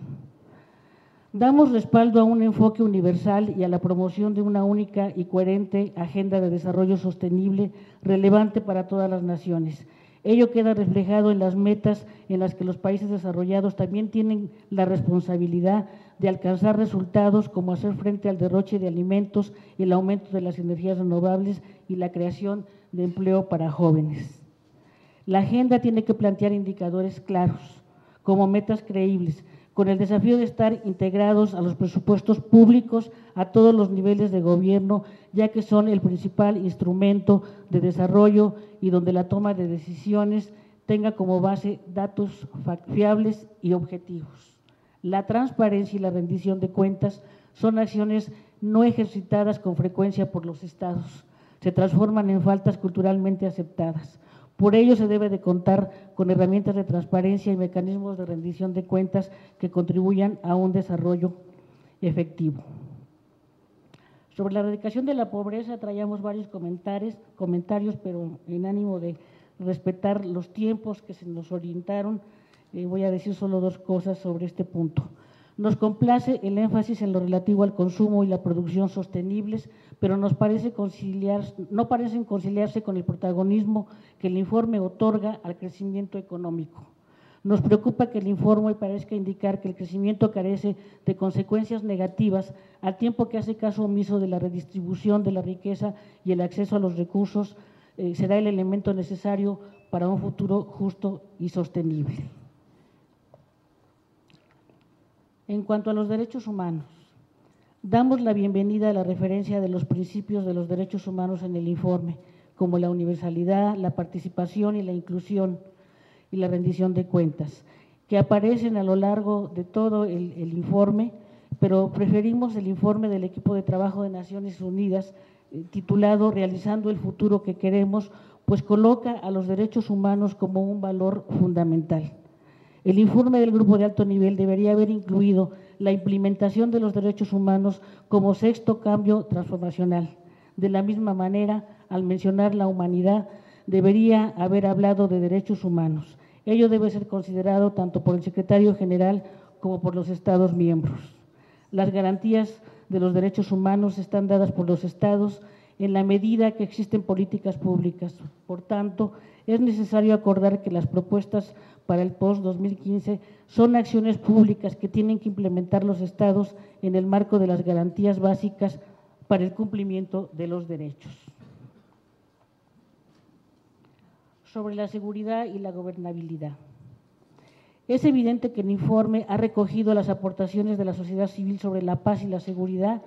Damos respaldo a un enfoque universal y a la promoción de una única y coherente agenda de desarrollo sostenible relevante para todas las naciones. Ello queda reflejado en las metas en las que los países desarrollados también tienen la responsabilidad de alcanzar resultados como hacer frente al derroche de alimentos, el aumento de las energías renovables y la creación de empleo para jóvenes. La agenda tiene que plantear indicadores claros, como metas creíbles, con el desafío de estar integrados a los presupuestos públicos a todos los niveles de gobierno, ya que son el principal instrumento de desarrollo y donde la toma de decisiones tenga como base datos fiables y objetivos. La transparencia y la rendición de cuentas son acciones no ejercitadas con frecuencia por los estados, se transforman en faltas culturalmente aceptadas. Por ello se debe de contar con herramientas de transparencia y mecanismos de rendición de cuentas que contribuyan a un desarrollo efectivo. Sobre la erradicación de la pobreza traíamos varios comentarios, pero en ánimo de respetar los tiempos que se nos orientaron, voy a decir solo dos cosas sobre este punto. Nos complace el énfasis en lo relativo al consumo y la producción sostenibles, pero no parecen conciliarse con el protagonismo que el informe otorga al crecimiento económico. Nos preocupa que el informe parezca indicar que el crecimiento carece de consecuencias negativas, al tiempo que hace caso omiso de la redistribución de la riqueza y el acceso a los recursos será el elemento necesario para un futuro justo y sostenible. En cuanto a los derechos humanos, damos la bienvenida a la referencia de los principios de los derechos humanos en el informe, como la universalidad, la participación y la inclusión y la rendición de cuentas, que aparecen a lo largo de todo el informe, pero preferimos el informe del equipo de trabajo de Naciones Unidas, titulado Realizando el futuro que queremos, pues coloca a los derechos humanos como un valor fundamental. El informe del grupo de alto nivel debería haber incluido la implementación de los derechos humanos como sexto cambio transformacional. De la misma manera, al mencionar la humanidad, debería haber hablado de derechos humanos. Ello debe ser considerado tanto por el secretario general como por los Estados miembros. Las garantías de los derechos humanos están dadas por los Estados en la medida que existen políticas públicas. Por tanto, es necesario acordar que las propuestas para el post-2015 son acciones públicas que tienen que implementar los Estados en el marco de las garantías básicas para el cumplimiento de los derechos. Sobre la seguridad y la gobernabilidad. Es evidente que el informe ha recogido las aportaciones de la sociedad civil sobre la paz y la seguridad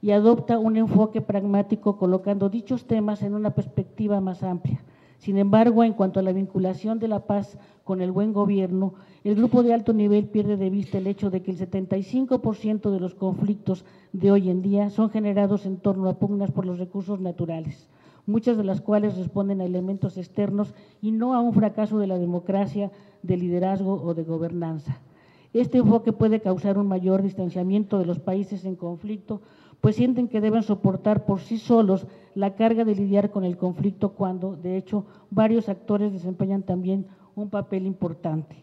y adopta un enfoque pragmático colocando dichos temas en una perspectiva más amplia. Sin embargo, en cuanto a la vinculación de la paz con el buen gobierno, el grupo de alto nivel pierde de vista el hecho de que el 75% de los conflictos de hoy en día son generados en torno a pugnas por los recursos naturales, muchas de las cuales responden a elementos externos y no a un fracaso de la democracia, de liderazgo o de gobernanza. Este enfoque puede causar un mayor distanciamiento de los países en conflicto, pues sienten que deben soportar por sí solos la carga de lidiar con el conflicto cuando, de hecho, varios actores desempeñan también un papel importante.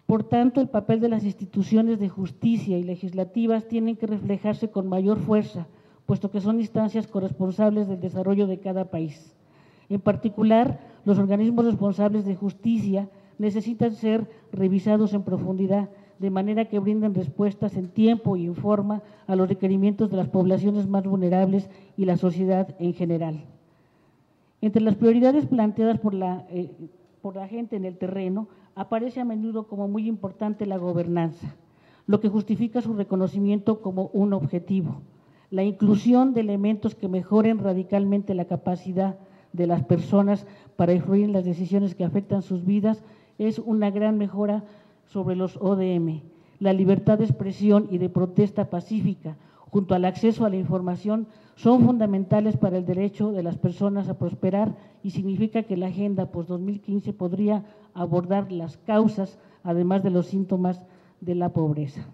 Por tanto, el papel de las instituciones de justicia y legislativas tienen que reflejarse con mayor fuerza, puesto que son instancias corresponsables del desarrollo de cada país. En particular, los organismos responsables de justicia necesitan ser revisados en profundidad, de manera que brinden respuestas en tiempo y en forma a los requerimientos de las poblaciones más vulnerables y la sociedad en general. Entre las prioridades planteadas por la gente en el terreno, aparece a menudo como muy importante la gobernanza, lo que justifica su reconocimiento como un objetivo. La inclusión de elementos que mejoren radicalmente la capacidad de las personas para influir en las decisiones que afectan sus vidas es una gran mejora sobre los ODM. La libertad de expresión y de protesta pacífica, junto al acceso a la información, son fundamentales para el derecho de las personas a prosperar y significa que la Agenda post-2015 podría abordar las causas, además de los síntomas de la pobreza.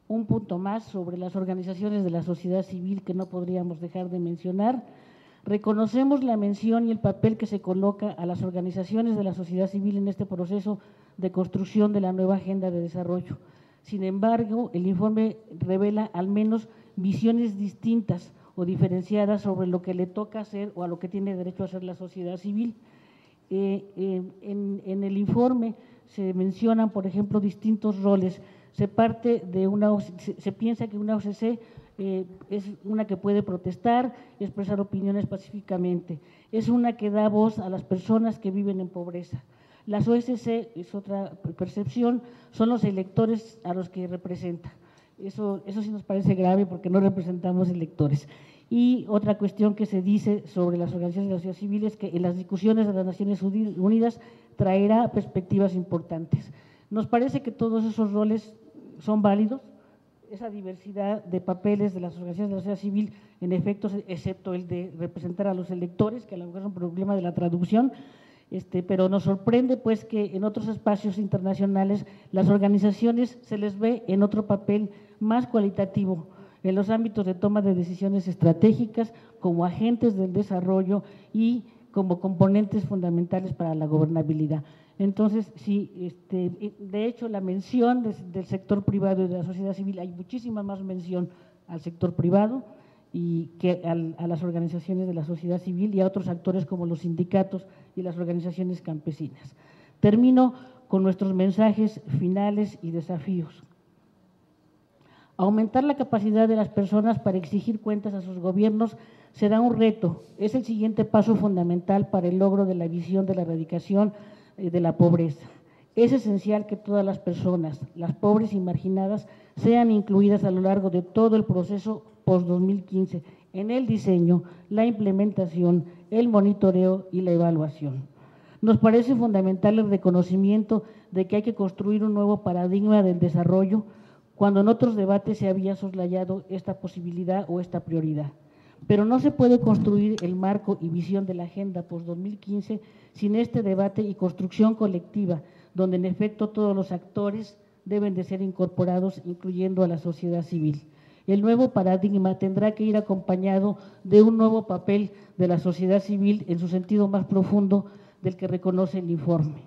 Un punto más sobre las organizaciones de la sociedad civil que no podríamos dejar de mencionar. Reconocemos la mención y el papel que se coloca a las organizaciones de la sociedad civil en este proceso de construcción de la nueva agenda de desarrollo. Sin embargo, el informe revela al menos visiones distintas o diferenciadas sobre lo que le toca hacer o a lo que tiene derecho a hacer la sociedad civil. En el informe se mencionan, por ejemplo, distintos roles. Se piensa que una OCC es una que puede protestar y expresar opiniones pacíficamente. Es una que da voz a las personas que viven en pobreza. Las OSC, es otra percepción, son los electores a los que representa. Eso sí nos parece grave porque no representamos electores. Y otra cuestión que se dice sobre las organizaciones de la sociedad civil es que en las discusiones de las Naciones Unidas traerá perspectivas importantes. Nos parece que todos esos roles son válidos, esa diversidad de papeles de las organizaciones de la sociedad civil, en efecto, excepto el de representar a los electores, que a lo mejor es un problema de la traducción, pero nos sorprende pues que en otros espacios internacionales las organizaciones se les ve en otro papel más cualitativo, en los ámbitos de toma de decisiones estratégicas, como agentes del desarrollo y como componentes fundamentales para la gobernabilidad. Entonces, sí, de hecho, la mención del sector privado y de la sociedad civil, hay muchísima más mención al sector privado y que a las organizaciones de la sociedad civil y a otros actores como los sindicatos y las organizaciones campesinas. Termino con nuestros mensajes finales y desafíos. Aumentar la capacidad de las personas para exigir cuentas a sus gobiernos será un reto, es el siguiente paso fundamental para el logro de la visión de la erradicación de la pobreza. Es esencial que todas las personas, las pobres y marginadas, sean incluidas a lo largo de todo el proceso post-2015 en el diseño, la implementación, el monitoreo y la evaluación. Nos parece fundamental el reconocimiento de que hay que construir un nuevo paradigma del desarrollo, cuando en otros debates se había soslayado esta posibilidad o esta prioridad. Pero no se puede construir el marco y visión de la Agenda post-2015 sin este debate y construcción colectiva, donde en efecto todos los actores deben de ser incorporados, incluyendo a la sociedad civil. El nuevo paradigma tendrá que ir acompañado de un nuevo papel de la sociedad civil en su sentido más profundo del que reconoce el informe.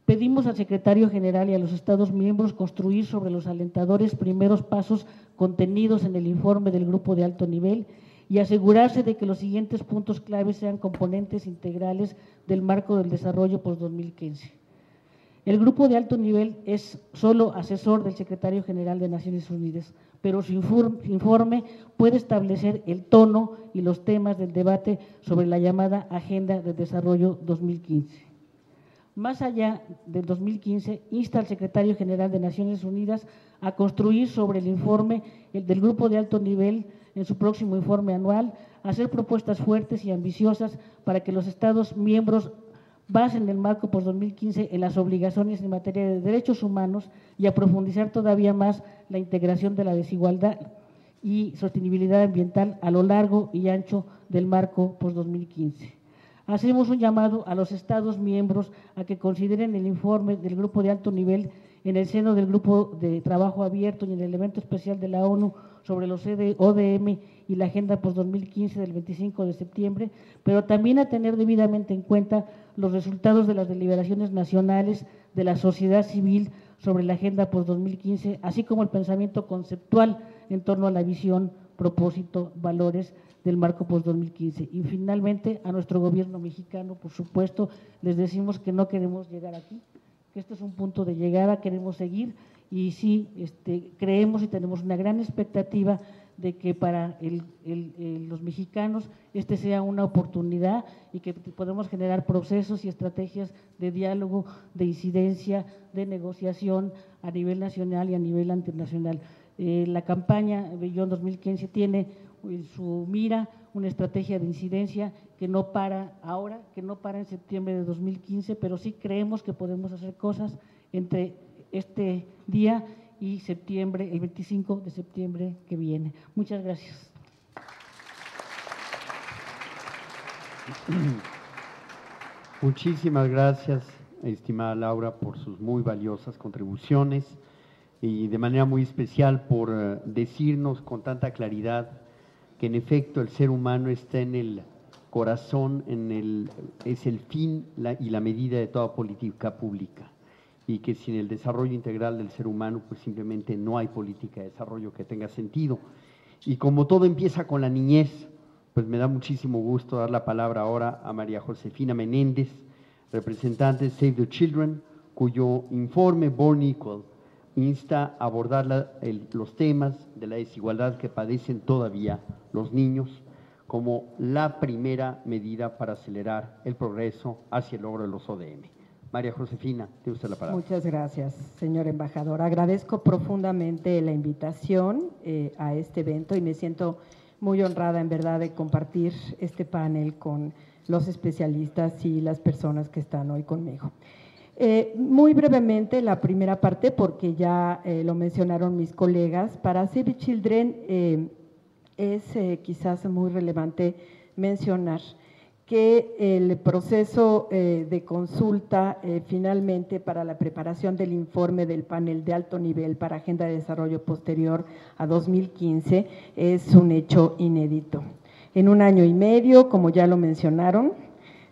Pedimos al secretario general y a los Estados miembros construir sobre los alentadores primeros pasos contenidos en el informe del grupo de alto nivel y asegurarse de que los siguientes puntos claves sean componentes integrales del marco del desarrollo post-2015. El grupo de alto nivel es solo asesor del secretario general de Naciones Unidas, pero su informe puede establecer el tono y los temas del debate sobre la llamada Agenda de Desarrollo 2015. Más allá del 2015, insta al secretario general de Naciones Unidas a construir sobre el informe del grupo de alto nivel en su próximo informe anual, a hacer propuestas fuertes y ambiciosas para que los Estados miembros basen el marco post-2015 en las obligaciones en materia de derechos humanos y a profundizar todavía más la integración de la desigualdad y sostenibilidad ambiental a lo largo y ancho del marco post-2015. Hacemos un llamado a los Estados miembros a que consideren el informe del grupo de alto nivel en el seno del grupo de trabajo abierto y en el evento especial de la ONU sobre los ODM y la Agenda post-2015 del 25 de septiembre, pero también a tener debidamente en cuenta los resultados de las deliberaciones nacionales de la sociedad civil sobre la Agenda post-2015, así como el pensamiento conceptual en torno a la visión, propósito, valores del marco post-2015. Y finalmente, a nuestro gobierno mexicano, por supuesto, les decimos que no queremos llegar aquí, que este es un punto de llegada, queremos seguir y sí, creemos y tenemos una gran expectativa de que para los mexicanos sea una oportunidad y que podemos generar procesos y estrategias de diálogo, de incidencia, de negociación a nivel nacional y a nivel internacional. La campaña Beyond 2015 tiene en su mira una estrategia de incidencia que no para ahora, que no para en septiembre de 2015, pero sí creemos que podemos hacer cosas entre este día y septiembre, el 25 de septiembre que viene. Muchas gracias. Muchísimas gracias, estimada Laura, por sus muy valiosas contribuciones y de manera muy especial por decirnos con tanta claridad que en efecto el ser humano está en el corazón, es el fin y la medida de toda política pública, y que sin el desarrollo integral del ser humano pues simplemente no hay política de desarrollo que tenga sentido. Y como todo empieza con la niñez, pues me da muchísimo gusto dar la palabra ahora a María Josefina Menéndez, representante de Save the Children, cuyo informe Born Equal insta a abordar los temas de la desigualdad que padecen todavía los niños como la primera medida para acelerar el progreso hacia el logro de los ODM. María Josefina, tiene usted la palabra. Muchas gracias, señor embajador. Agradezco profundamente la invitación a este evento y me siento muy honrada, en verdad, de compartir este panel con los especialistas y las personas que están hoy conmigo. Muy brevemente, la primera parte, porque ya lo mencionaron mis colegas, para Save the Children es quizás muy relevante mencionar que el proceso de consulta finalmente para la preparación del informe del panel de alto nivel para Agenda de Desarrollo posterior a 2015 es un hecho inédito. En un año y medio, como ya lo mencionaron,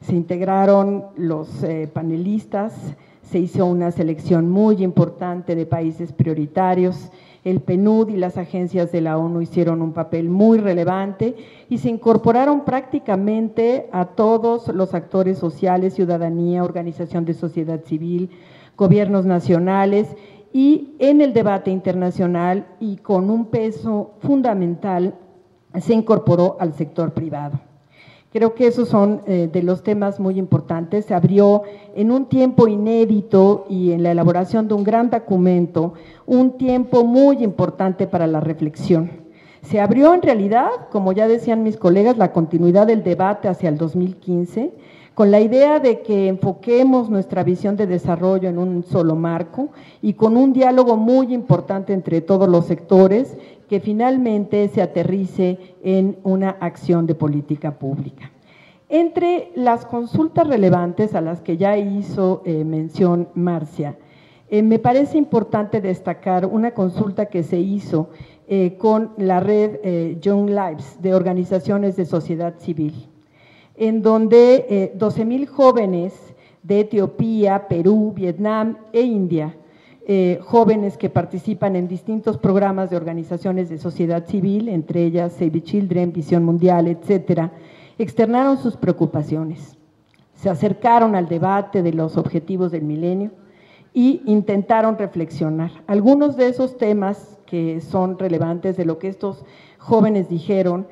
se integraron los panelistas, se hizo una selección muy importante de países prioritarios. El PNUD y las agencias de la ONU hicieron un papel muy relevante y se incorporaron prácticamente a todos los actores sociales, ciudadanía, organización de sociedad civil, gobiernos nacionales y en el debate internacional y con un peso fundamental se incorporó al sector privado. Creo que esos son de los temas muy importantes. Se abrió en un tiempo inédito y en la elaboración de un gran documento, un tiempo muy importante para la reflexión. Se abrió en realidad, como ya decían mis colegas, la continuidad del debate hacia el 2015, con la idea de que enfoquemos nuestra visión de desarrollo en un solo marco y con un diálogo muy importante entre todos los sectores que finalmente se aterrice en una acción de política pública. Entre las consultas relevantes a las que ya hizo mención Marcia, me parece importante destacar una consulta que se hizo con la red Young Lives de organizaciones de sociedad civil, en donde 12,000 jóvenes de Etiopía, Perú, Vietnam e India, jóvenes que participan en distintos programas de organizaciones de sociedad civil, entre ellas Save the Children, Visión Mundial, etcétera, externaron sus preocupaciones, se acercaron al debate de los objetivos del milenio y intentaron reflexionar. Algunos de esos temas que son relevantes de lo que estos jóvenes dijeron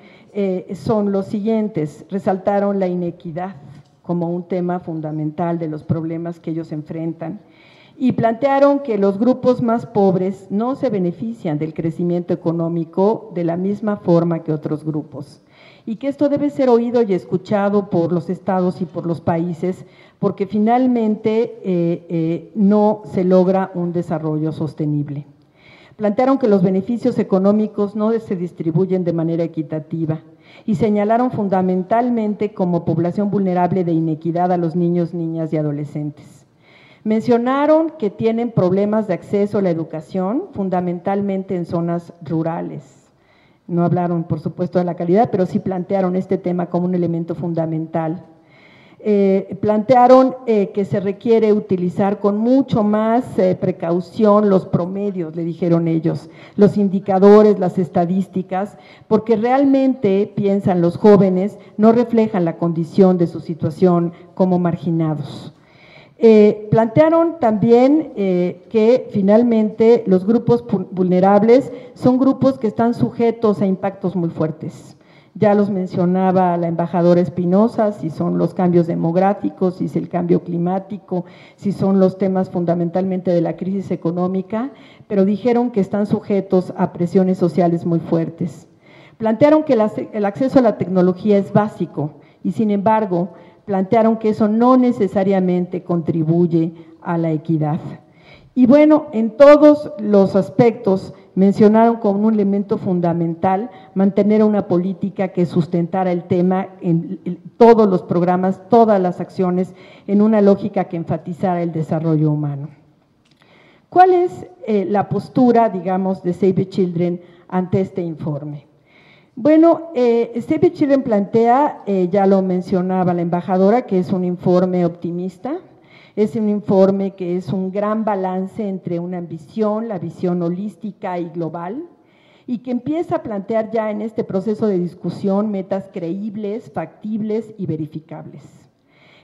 son los siguientes: resaltaron la inequidad como un tema fundamental de los problemas que ellos enfrentan y plantearon que los grupos más pobres no se benefician del crecimiento económico de la misma forma que otros grupos y que esto debe ser oído y escuchado por los estados y por los países porque finalmente no se logra un desarrollo sostenible. Plantearon que los beneficios económicos no se distribuyen de manera equitativa y señalaron fundamentalmente como población vulnerable de inequidad a los niños, niñas y adolescentes. Mencionaron que tienen problemas de acceso a la educación, fundamentalmente en zonas rurales. No hablaron, por supuesto, de la calidad, pero sí plantearon este tema como un elemento fundamental. Plantearon que se requiere utilizar con mucho más precaución los promedios, le dijeron ellos, los indicadores, las estadísticas, porque realmente, piensan los jóvenes, no reflejan la condición de su situación como marginados. Plantearon también que finalmente los grupos vulnerables son grupos que están sujetos a impactos muy fuertes. Ya los mencionaba la embajadora Espinosa, si son los cambios demográficos, si es el cambio climático, si son los temas fundamentalmente de la crisis económica, pero dijeron que están sujetos a presiones sociales muy fuertes. Plantearon que el acceso a la tecnología es básico y sin embargo plantearon que eso no necesariamente contribuye a la equidad. Y bueno, en todos los aspectos mencionaron como un elemento fundamental mantener una política que sustentara el tema en todos los programas, todas las acciones, en una lógica que enfatizara el desarrollo humano. ¿Cuál es la postura, digamos, de Save the Children ante este informe? Bueno, Save the Children plantea, ya lo mencionaba la embajadora, que es un informe optimista, es un informe que es un gran balance entre una ambición, la visión holística y global, y que empieza a plantear ya en este proceso de discusión metas creíbles, factibles y verificables.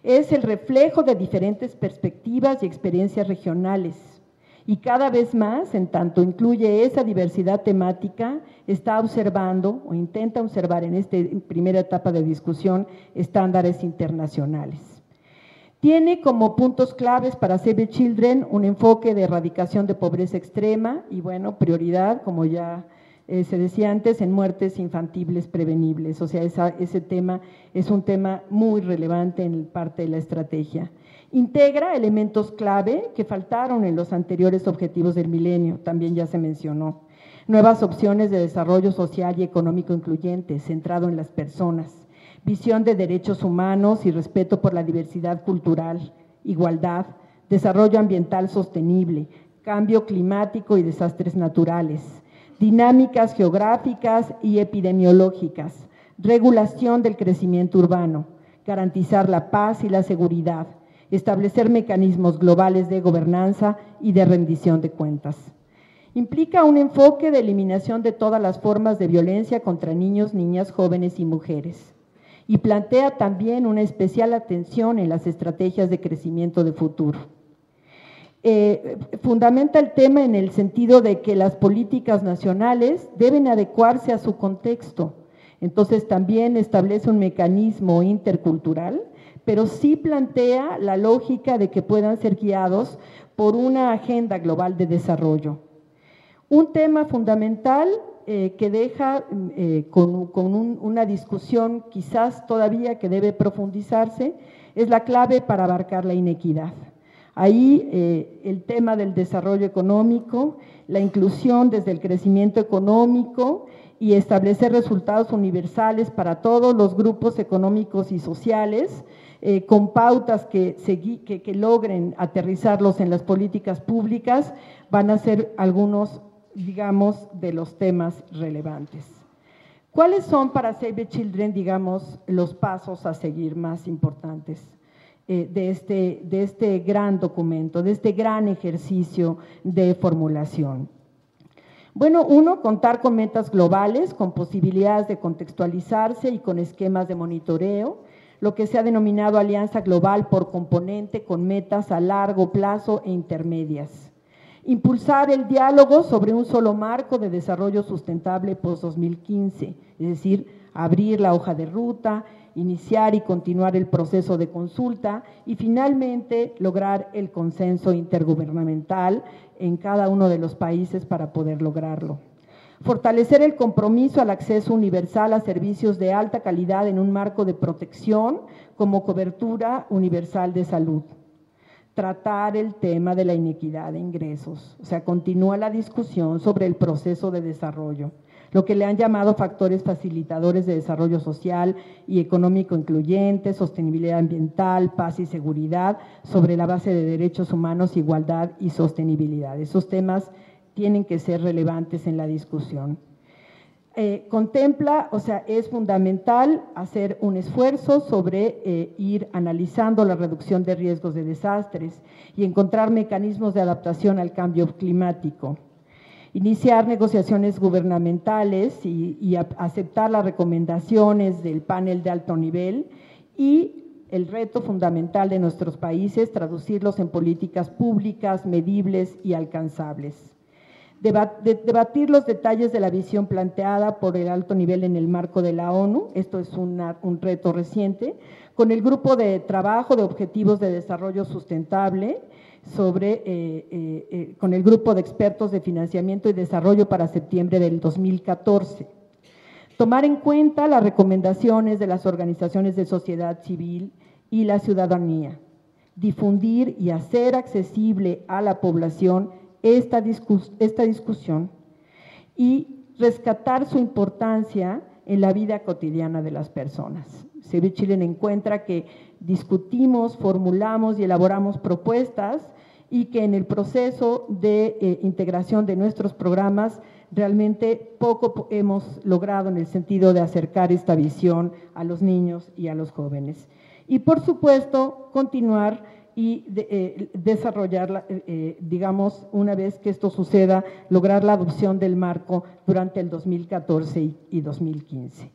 Es el reflejo de diferentes perspectivas y experiencias regionales, y cada vez más, en tanto incluye esa diversidad temática, está observando o intenta observar en esta primera etapa de discusión estándares internacionales. Tiene como puntos claves para Save the Children un enfoque de erradicación de pobreza extrema y, bueno, prioridad, como ya se decía antes, en muertes infantiles prevenibles. O sea, ese tema es un tema muy relevante en parte de la estrategia. Integra elementos clave que faltaron en los anteriores objetivos del milenio, también ya se mencionó. Nuevas opciones de desarrollo social y económico incluyente, centrado en las personas. Visión de derechos humanos y respeto por la diversidad cultural, igualdad, desarrollo ambiental sostenible, cambio climático y desastres naturales, dinámicas geográficas y epidemiológicas, regulación del crecimiento urbano, garantizar la paz y la seguridad, establecer mecanismos globales de gobernanza y de rendición de cuentas. Implica un enfoque de eliminación de todas las formas de violencia contra niños, niñas, jóvenes y mujeres. Y plantea también una especial atención en las estrategias de crecimiento de futuro. Fundamenta el tema en el sentido de que las políticas nacionales deben adecuarse a su contexto. Entonces también establece un mecanismo intercultural, pero sí plantea la lógica de que puedan ser guiados por una agenda global de desarrollo. Un tema fundamental que deja con una discusión quizás todavía que debe profundizarse, es la clave para abarcar la inequidad. Ahí el tema del desarrollo económico, la inclusión desde el crecimiento económico y establecer resultados universales para todos los grupos económicos y sociales, con pautas que logren aterrizarlos en las políticas públicas, van a ser algunos, digamos, de los temas relevantes. ¿Cuáles son para Save the Children, digamos, los pasos a seguir más importantes de este gran documento, de este gran ejercicio de formulación? Bueno, uno, contar con metas globales, con posibilidades de contextualizarse y con esquemas de monitoreo, lo que se ha denominado alianza global por componente con metas a largo plazo e intermedias. Impulsar el diálogo sobre un solo marco de desarrollo sustentable post-2015, es decir, abrir la hoja de ruta, iniciar y continuar el proceso de consulta y finalmente lograr el consenso intergubernamental en cada uno de los países para poder lograrlo. Fortalecer el compromiso al acceso universal a servicios de alta calidad en un marco de protección como cobertura universal de salud. Tratar el tema de la inequidad de ingresos, o sea, continúa la discusión sobre el proceso de desarrollo, lo que le han llamado factores facilitadores de desarrollo social y económico incluyente, sostenibilidad ambiental, paz y seguridad, sobre la base de derechos humanos, igualdad y sostenibilidad. Esos temas tienen que ser relevantes en la discusión. Contempla, o sea, es fundamental hacer un esfuerzo sobre ir analizando la reducción de riesgos de desastres y encontrar mecanismos de adaptación al cambio climático. Iniciar negociaciones gubernamentales y aceptar las recomendaciones del panel de alto nivel y el reto fundamental de nuestros países, traducirlos en políticas públicas, medibles y alcanzables. Debatir los detalles de la visión planteada por el alto nivel en el marco de la ONU, esto es un reto reciente, con el grupo de trabajo de objetivos de desarrollo sustentable, con el grupo de expertos de financiamiento y desarrollo para septiembre del 2014. Tomar en cuenta las recomendaciones de las organizaciones de sociedad civil y la ciudadanía. Difundir y hacer accesible a la población esta discusión y rescatar su importancia en la vida cotidiana de las personas. Save the Children encuentra que discutimos, formulamos y elaboramos propuestas y que en el proceso de integración de nuestros programas realmente poco hemos logrado en el sentido de acercar esta visión a los niños y a los jóvenes. Y por supuesto, continuar y desarrollarla, digamos, una vez que esto suceda, lograr la adopción del marco durante el 2014 y 2015.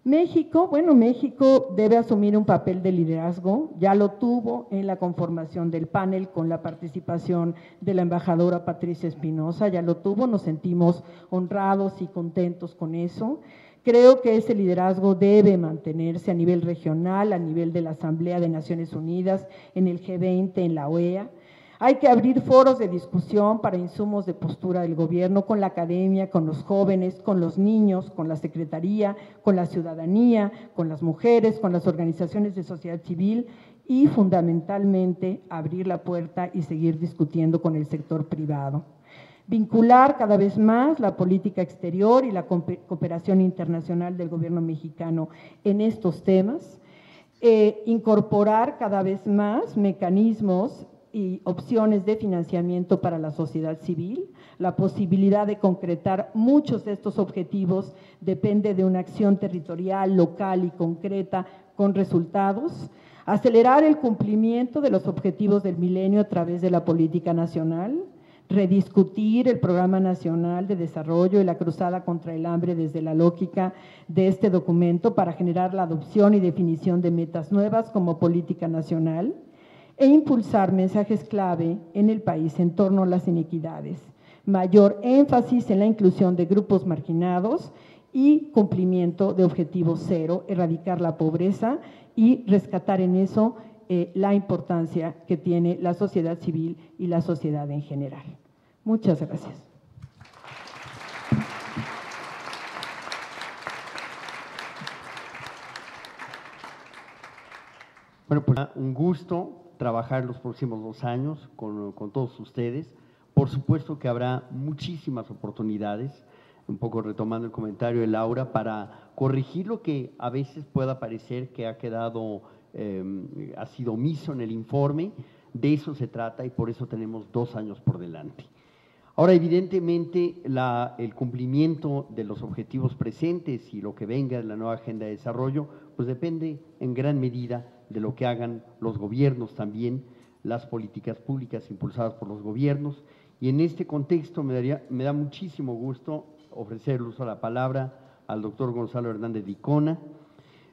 México debe asumir un papel de liderazgo, ya lo tuvo en la conformación del panel con la participación de la embajadora Patricia Espinosa, ya lo tuvo, nos sentimos honrados y contentos con eso. Creo que ese liderazgo debe mantenerse a nivel regional, a nivel de la Asamblea de Naciones Unidas, en el G20, en la OEA. Hay que abrir foros de discusión para insumos de postura del gobierno con la academia, con los jóvenes, con los niños, con la secretaría, con la ciudadanía, con las mujeres, con las organizaciones de sociedad civil y fundamentalmente abrir la puerta y seguir discutiendo con el sector privado. Vincular cada vez más la política exterior y la cooperación internacional del gobierno mexicano en estos temas, incorporar cada vez más mecanismos y opciones de financiamiento para la sociedad civil. La posibilidad de concretar muchos de estos objetivos depende de una acción territorial, local y concreta con resultados. Acelerar el cumplimiento de los objetivos del milenio a través de la política nacional. Rediscutir el Programa Nacional de Desarrollo y la cruzada contra el hambre desde la lógica de este documento para generar la adopción y definición de metas nuevas como política nacional e impulsar mensajes clave en el país en torno a las inequidades, mayor énfasis en la inclusión de grupos marginados y cumplimiento de objetivo cero, erradicar la pobreza y rescatar en eso la importancia que tiene la sociedad civil y la sociedad en general. Muchas gracias. Bueno, pues un gusto trabajar los próximos 2 años con todos ustedes. Por supuesto que habrá muchísimas oportunidades, un poco retomando el comentario de Laura, para corregir lo que a veces pueda parecer que ha sido omiso en el informe. De eso se trata y por eso tenemos 2 años por delante. Ahora, evidentemente, el cumplimiento de los objetivos presentes y lo que venga de la nueva Agenda de Desarrollo, pues depende en gran medida de lo que hagan los gobiernos también, las políticas públicas impulsadas por los gobiernos. Y en este contexto me da muchísimo gusto ofrecer el uso de la palabra al doctor Gonzalo Hernández Licona.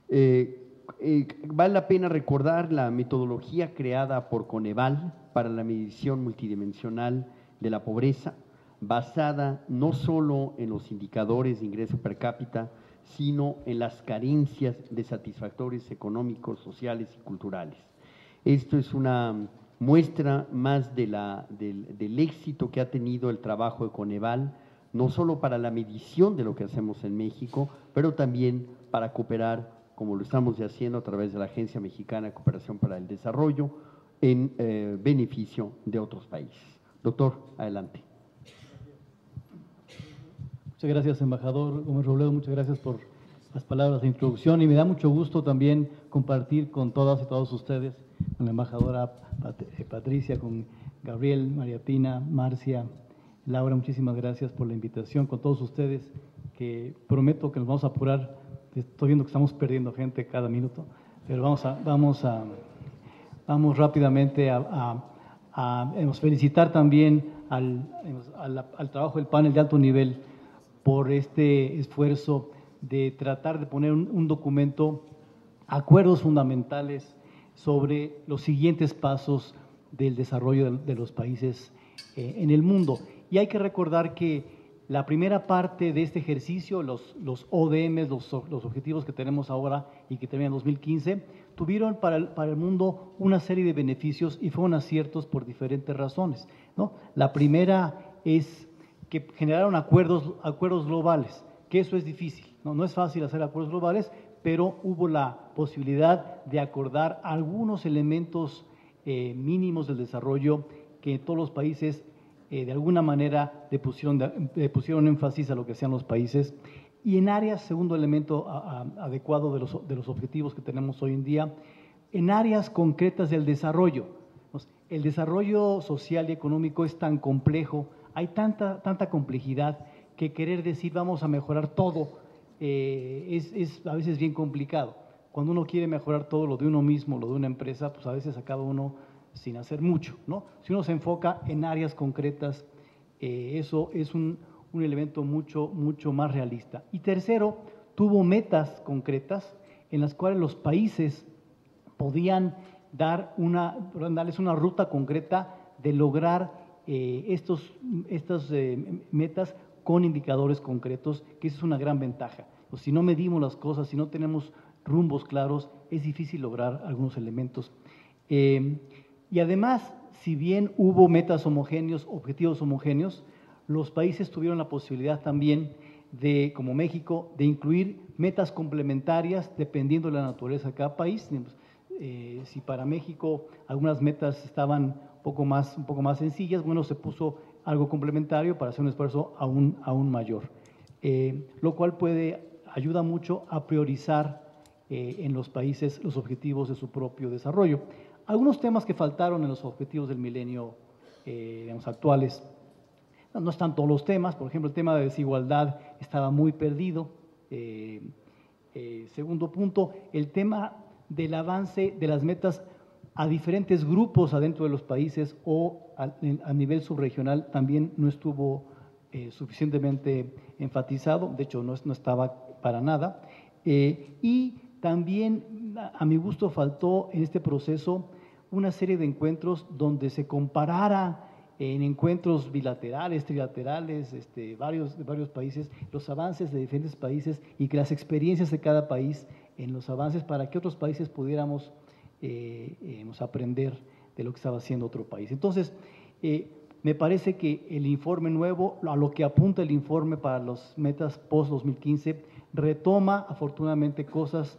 Vale la pena recordar la metodología creada por Coneval para la medición multidimensional de la pobreza, basada no solo en los indicadores de ingreso per cápita, sino en las carencias de satisfactores económicos, sociales y culturales. Esto es una muestra más del éxito que ha tenido el trabajo de Coneval, no solo para la medición de lo que hacemos en México, pero también para cooperar, como lo estamos ya haciendo a través de la Agencia Mexicana de Cooperación para el Desarrollo, en beneficio de otros países. Doctor, adelante. Muchas gracias, embajador Gómez Robledo, muchas gracias por las palabras de introducción y me da mucho gusto también compartir con todas y todos ustedes, con la embajadora Patricia, con Gabriel, María Pina, Marcia, Laura, muchísimas gracias por la invitación, con todos ustedes, que prometo que nos vamos a apurar. Estoy viendo que estamos perdiendo gente cada minuto, pero vamos rápidamente a felicitar también al trabajo del panel de alto nivel por este esfuerzo de tratar de poner un documento, acuerdos fundamentales sobre los siguientes pasos del desarrollo de los países en el mundo. Y hay que recordar que la primera parte de este ejercicio, los ODM, los objetivos que tenemos ahora y que terminan en 2015, tuvieron para el mundo una serie de beneficios y fueron aciertos por diferentes razones, ¿no? La primera es que generaron acuerdos globales, que eso es difícil, ¿no? No es fácil hacer acuerdos globales, pero hubo la posibilidad de acordar algunos elementos mínimos del desarrollo que todos los países de alguna manera le pusieron énfasis a lo que hacían los países. Y en áreas, segundo elemento adecuado de los objetivos que tenemos hoy en día, en áreas concretas del desarrollo. El desarrollo social y económico es tan complejo, hay tanta complejidad que querer decir vamos a mejorar todo es a veces bien complicado. Cuando uno quiere mejorar todo lo de uno mismo, lo de una empresa, pues a veces acaba uno sin hacer mucho, ¿no? Si uno se enfoca en áreas concretas, eso es un elemento mucho más realista. Y tercero, tuvo metas concretas en las cuales los países podían darles una ruta concreta de lograr estas metas con indicadores concretos, que esa es una gran ventaja. Pues si no medimos las cosas, si no tenemos rumbos claros, es difícil lograr algunos elementos. Y además, si bien hubo metas homogéneos, objetivos homogéneos, los países tuvieron la posibilidad también de, como México, de incluir metas complementarias dependiendo de la naturaleza de cada país. Si para México algunas metas estaban un poco más sencillas, bueno, se puso algo complementario para hacer un esfuerzo aún mayor, lo cual ayuda mucho a priorizar en los países los objetivos de su propio desarrollo. Algunos temas que faltaron en los objetivos del milenio actuales, no están todos los temas, por ejemplo, el tema de desigualdad estaba muy perdido. Segundo punto, el tema del avance de las metas a diferentes grupos adentro de los países o a nivel subregional también no estuvo suficientemente enfatizado, de hecho no estaba para nada. Y también, a mi gusto, faltó en este proceso una serie de encuentros donde se comparara en encuentros bilaterales, trilaterales, de varios países, los avances de diferentes países y que las experiencias de cada país en los avances para que otros países pudiéramos aprender de lo que estaba haciendo otro país. Entonces, me parece que el informe nuevo, a lo que apunta el informe para las metas post-2015, retoma afortunadamente cosas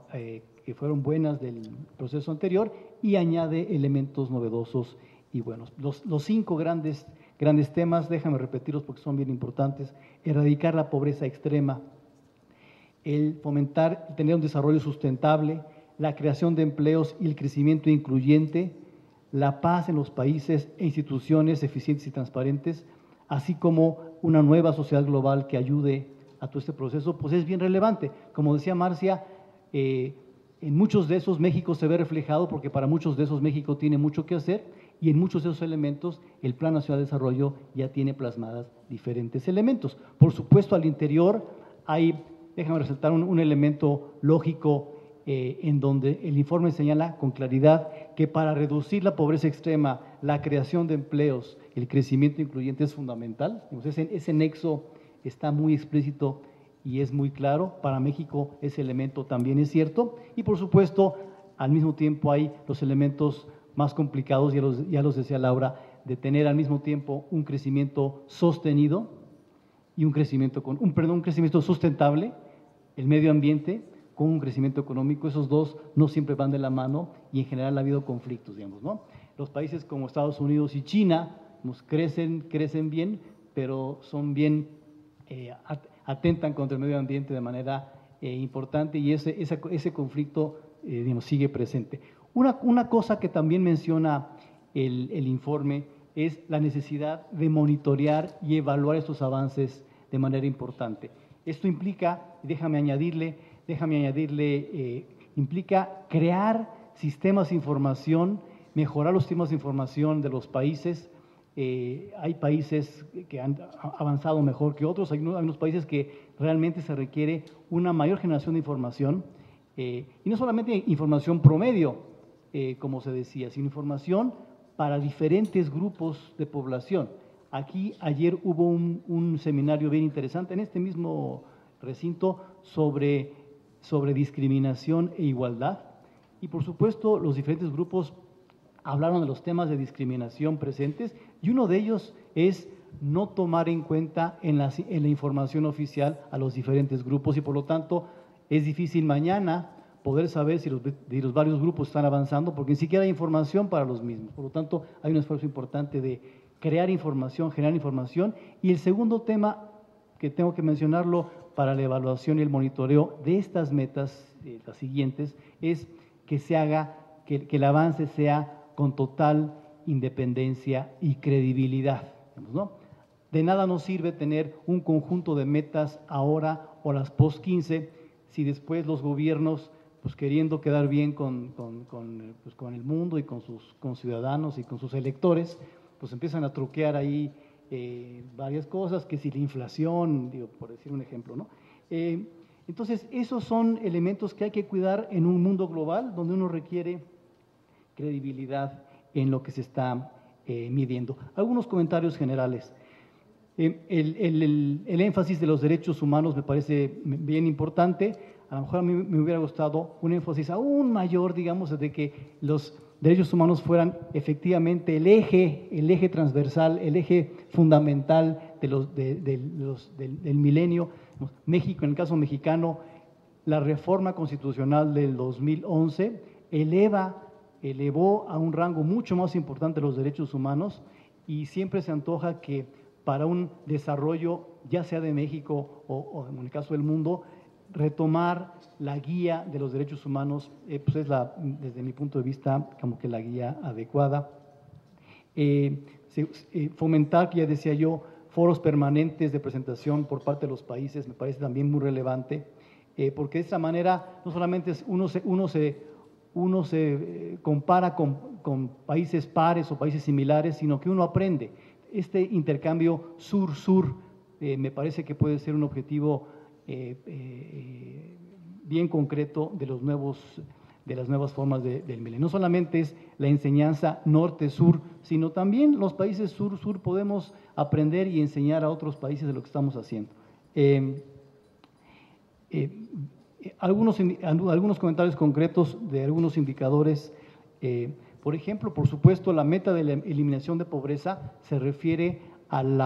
que fueron buenas del proceso anterior y añade elementos novedosos y buenos. Los 5 grandes temas, déjame repetirlos porque son bien importantes: erradicar la pobreza extrema, el fomentar, tener un desarrollo sustentable, la creación de empleos y el crecimiento incluyente, la paz en los países e instituciones eficientes y transparentes, así como una nueva sociedad global que ayude a todo este proceso, pues es bien relevante. Como decía Marcia, en muchos de esos México se ve reflejado porque para muchos de esos México tiene mucho que hacer y en muchos de esos elementos el Plan Nacional de Desarrollo ya tiene plasmadas diferentes elementos. Por supuesto, al interior hay, déjame resaltar un elemento lógico en donde el informe señala con claridad que para reducir la pobreza extrema, la creación de empleos, el crecimiento incluyente es fundamental. Ese nexo está muy explícito y es muy claro. Para México ese elemento también es cierto. Y por supuesto, al mismo tiempo hay los elementos más complicados, ya los decía Laura, de tener al mismo tiempo un crecimiento sostenido y un crecimiento sustentable, el medio ambiente con un crecimiento económico. Esos dos no siempre van de la mano y en general ha habido conflictos, digamos, ¿no? Los países como Estados Unidos y China crecen bien, pero son bien, atentan contra el medio ambiente de manera importante y ese conflicto, digamos, sigue presente. Una cosa que también menciona el informe es la necesidad de monitorear y evaluar estos avances de manera importante. Esto implica, déjame añadirle, implica crear sistemas de información, mejorar los sistemas de información de los países. Hay países que han avanzado mejor que otros, hay unos países que realmente se requiere una mayor generación de información, y no solamente información promedio, como se decía, sino información para diferentes grupos de población. Ayer hubo un seminario bien interesante en este mismo recinto sobre discriminación e igualdad, y por supuesto los diferentes grupos hablaron de los temas de discriminación presentes, y uno de ellos es no tomar en cuenta en la información oficial a los diferentes grupos, y por lo tanto es difícil mañana poder saber si los varios grupos están avanzando, porque ni siquiera hay información para los mismos. Por lo tanto, hay un esfuerzo importante de crear información, generar información. Y el segundo tema que tengo que mencionarlo para la evaluación y el monitoreo de estas metas, las siguientes, es que se haga, que el avance sea con total independencia y credibilidad, ¿no? De nada nos sirve tener un conjunto de metas ahora o las post-15 si después los gobiernos, pues queriendo quedar bien con el mundo y con sus ciudadanos y con sus electores, pues empiezan a truquear ahí varias cosas, que si la inflación, digo, por decir un ejemplo, ¿no? Entonces, esos son elementos que hay que cuidar en un mundo global donde uno requiere credibilidad en lo que se está midiendo. Algunos comentarios generales. El énfasis de los derechos humanos me parece bien importante. A lo mejor a mí me hubiera gustado un énfasis aún mayor, digamos, de que los derechos humanos fueran efectivamente el eje transversal, el eje fundamental del milenio. México, en el caso mexicano, la reforma constitucional del 2011 elevó a un rango mucho más importante los derechos humanos, y siempre se antoja que para un desarrollo, ya sea de México o en el caso del mundo, retomar la guía de los derechos humanos, pues es desde mi punto de vista, como que la guía adecuada. Fomentar, ya decía yo, foros permanentes de presentación por parte de los países, me parece también muy relevante, porque de esta manera no solamente uno se compara con países pares o países similares, sino que uno aprende. Este intercambio sur-sur me parece que puede ser un objetivo bien concreto de las nuevas formas del milenio. No solamente es la enseñanza norte-sur, sino también los países sur-sur podemos aprender y enseñar a otros países de lo que estamos haciendo. Algunos comentarios concretos de algunos indicadores. Por ejemplo, por supuesto, la meta de la eliminación de pobreza se refiere al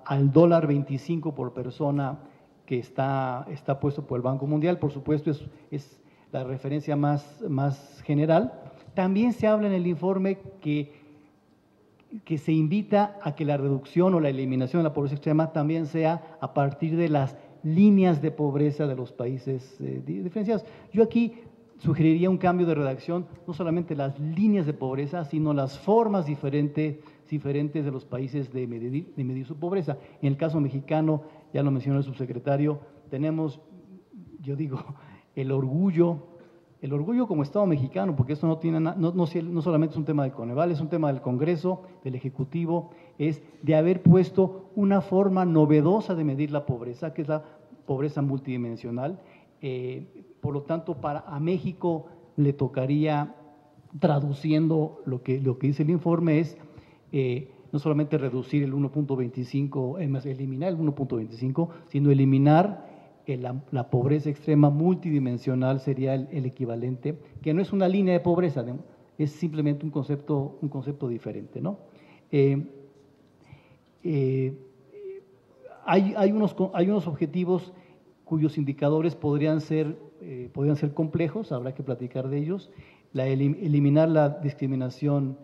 $25 por persona que está puesto por el Banco Mundial. Por supuesto, es la referencia más general. También se habla en el informe que se invita a que la reducción o la eliminación de la pobreza extrema también sea a partir de las líneas de pobreza de los países diferenciados. Yo aquí sugeriría un cambio de redacción, no solamente las líneas de pobreza, sino las formas diferentes de los países de medir su pobreza. En el caso mexicano, ya lo mencionó el subsecretario, tenemos, yo digo, el orgullo como Estado mexicano, porque esto no solamente es un tema del Coneval, es un tema del Congreso, del Ejecutivo, es de haber puesto una forma novedosa de medir la pobreza, que es la pobreza multidimensional. Por lo tanto, a México le tocaría, traduciendo lo que dice el informe, es no solamente reducir el 1.25, eliminar el 1.25, sino eliminar la pobreza extrema multidimensional sería el equivalente, que no es una línea de pobreza, es simplemente un concepto diferente, ¿no? Hay unos objetivos cuyos indicadores podrían ser complejos, habrá que platicar de ellos. Eliminar la discriminación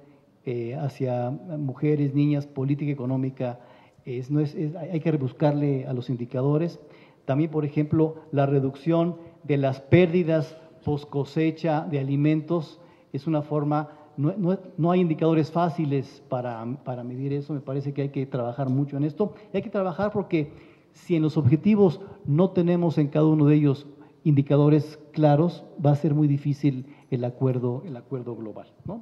hacia mujeres, niñas, política económica, hay que rebuscarle a los indicadores. También, por ejemplo, la reducción de las pérdidas post cosecha de alimentos es una forma, no hay indicadores fáciles para medir eso. Me parece que hay que trabajar mucho en esto. Y hay que trabajar porque si en los objetivos no tenemos en cada uno de ellos indicadores claros, va a ser muy difícil el acuerdo global, ¿no?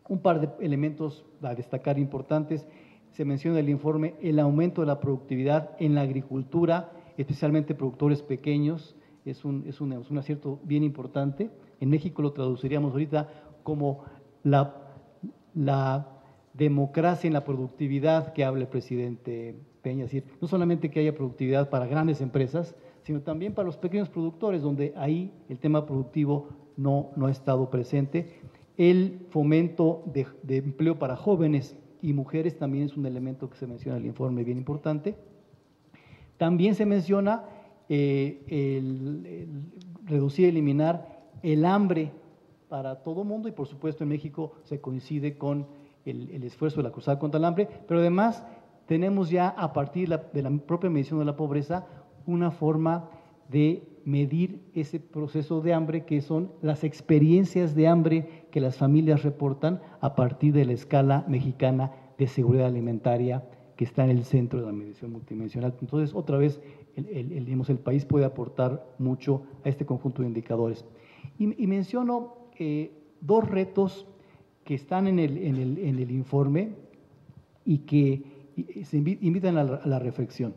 Un par de elementos a destacar importantes. Se menciona en el informe el aumento de la productividad en la agricultura, especialmente productores pequeños. Es un acierto bien importante. En México lo traduciríamos ahorita como la democracia en la productividad que habla el presidente Peña. Es decir, no solamente que haya productividad para grandes empresas, sino también para los pequeños productores, donde ahí el tema productivo no ha estado presente. El fomento de empleo para jóvenes y mujeres también es un elemento que se menciona en el informe bien importante. También se menciona el reducir, eliminar el hambre para todo mundo, y por supuesto en México se coincide con el esfuerzo de la cruzada contra el hambre, pero además tenemos ya a partir de la propia medición de la pobreza una forma de medir ese proceso de hambre, que son las experiencias de hambre que las familias reportan a partir de la escala mexicana de seguridad alimentaria que está en el centro de la medición multidimensional. Entonces, otra vez, el país puede aportar mucho a este conjunto de indicadores. Y menciono dos retos que están en el informe y que se invitan a la reflexión.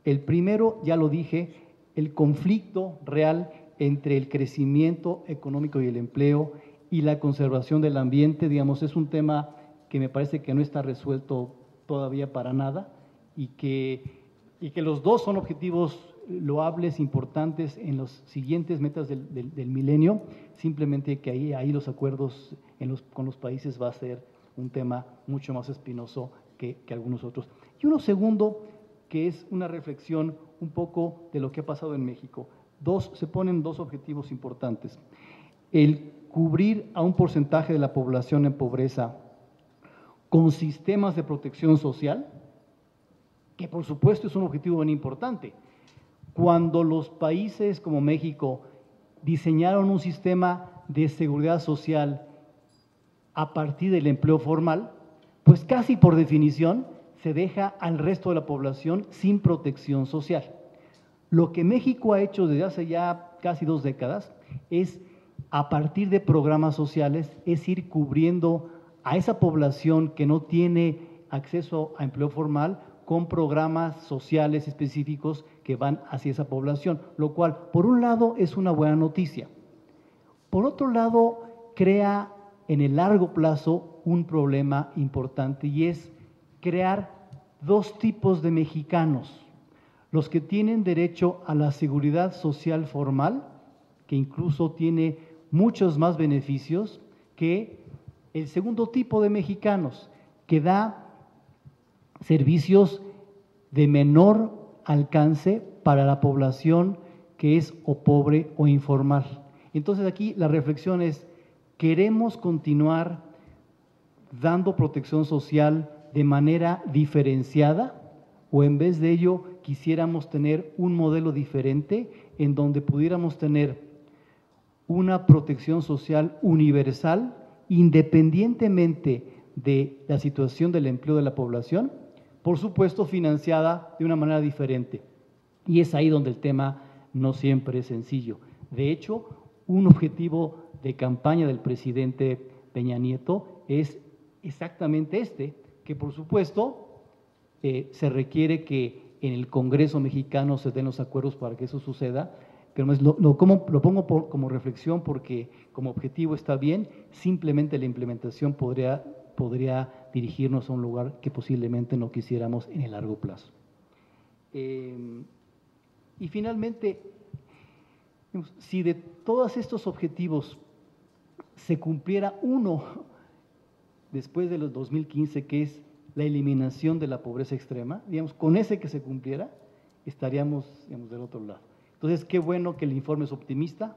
El primero, ya lo dije, el conflicto real entre el crecimiento económico y el empleo y la conservación del ambiente, digamos, es un tema que me parece que no está resuelto todavía para nada y que los dos son objetivos loables, importantes en los siguientes metas del milenio, simplemente que ahí los acuerdos con los países va a ser un tema mucho más espinoso que algunos otros. Y uno segundo, que es una reflexión un poco de lo que ha pasado en México. Se ponen dos objetivos importantes. El cubrir a un porcentaje de la población en pobreza con sistemas de protección social, que por supuesto es un objetivo bien importante. Cuando los países como México diseñaron un sistema de seguridad social a partir del empleo formal, pues casi por definición se deja al resto de la población sin protección social. Lo que México ha hecho desde hace ya casi 2 décadas es, a partir de programas sociales, es ir cubriendo a esa población que no tiene acceso a empleo formal con programas sociales específicos que van hacia esa población, lo cual, por un lado, es una buena noticia. Por otro lado, crea en el largo plazo un problema importante y es crear 2 tipos de mexicanos: los que tienen derecho a la seguridad social formal, que incluso tiene muchos más beneficios que el segundo tipo de mexicanos, que da servicios de menor alcance para la población que es o pobre o informal. Entonces aquí la reflexión es: ¿queremos continuar dando protección social de manera diferenciada o en vez de ello quisiéramos tener un modelo diferente en donde pudiéramos tener una protección social universal independientemente de la situación del empleo de la población? Por supuesto, financiada de una manera diferente. Y es ahí donde el tema no siempre es sencillo. De hecho, un objetivo de campaña del presidente Peña Nieto es exactamente este, que por supuesto se requiere que en el Congreso mexicano se den los acuerdos para que eso suceda, pero lo pongo como reflexión porque como objetivo está bien, simplemente la implementación podría dirigirnos a un lugar que posiblemente no quisiéramos en el largo plazo. Y finalmente, si de todos estos objetivos se cumpliera uno después de los 2015, que es la eliminación de la pobreza extrema, digamos, con ese que se cumpliera, estaríamos, digamos, del otro lado. Entonces, qué bueno que el informe es optimista.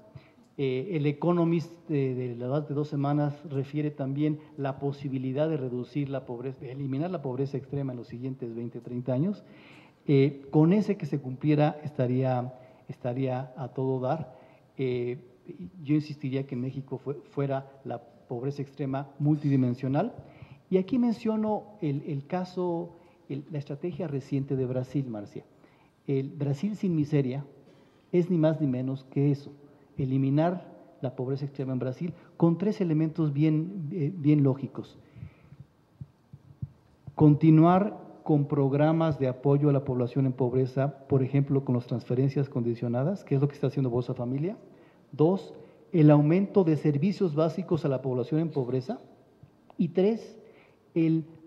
El Economist de la edad de 2 semanas refiere también la posibilidad de reducir la pobreza, de eliminar la pobreza extrema en los siguientes 20, 30 años. Con ese que se cumpliera estaría a todo dar. Yo insistiría que en México fuera la pobreza extrema multidimensional. Y aquí menciono el caso, la estrategia reciente de Brasil, Marcia. El Brasil sin miseria es ni más ni menos que eso: eliminar la pobreza extrema en Brasil con 3 elementos bien lógicos. Continuar con programas de apoyo a la población en pobreza, por ejemplo, con las transferencias condicionadas, que es lo que está haciendo Bolsa Familia. 2, el aumento de servicios básicos a la población en pobreza. Y 3,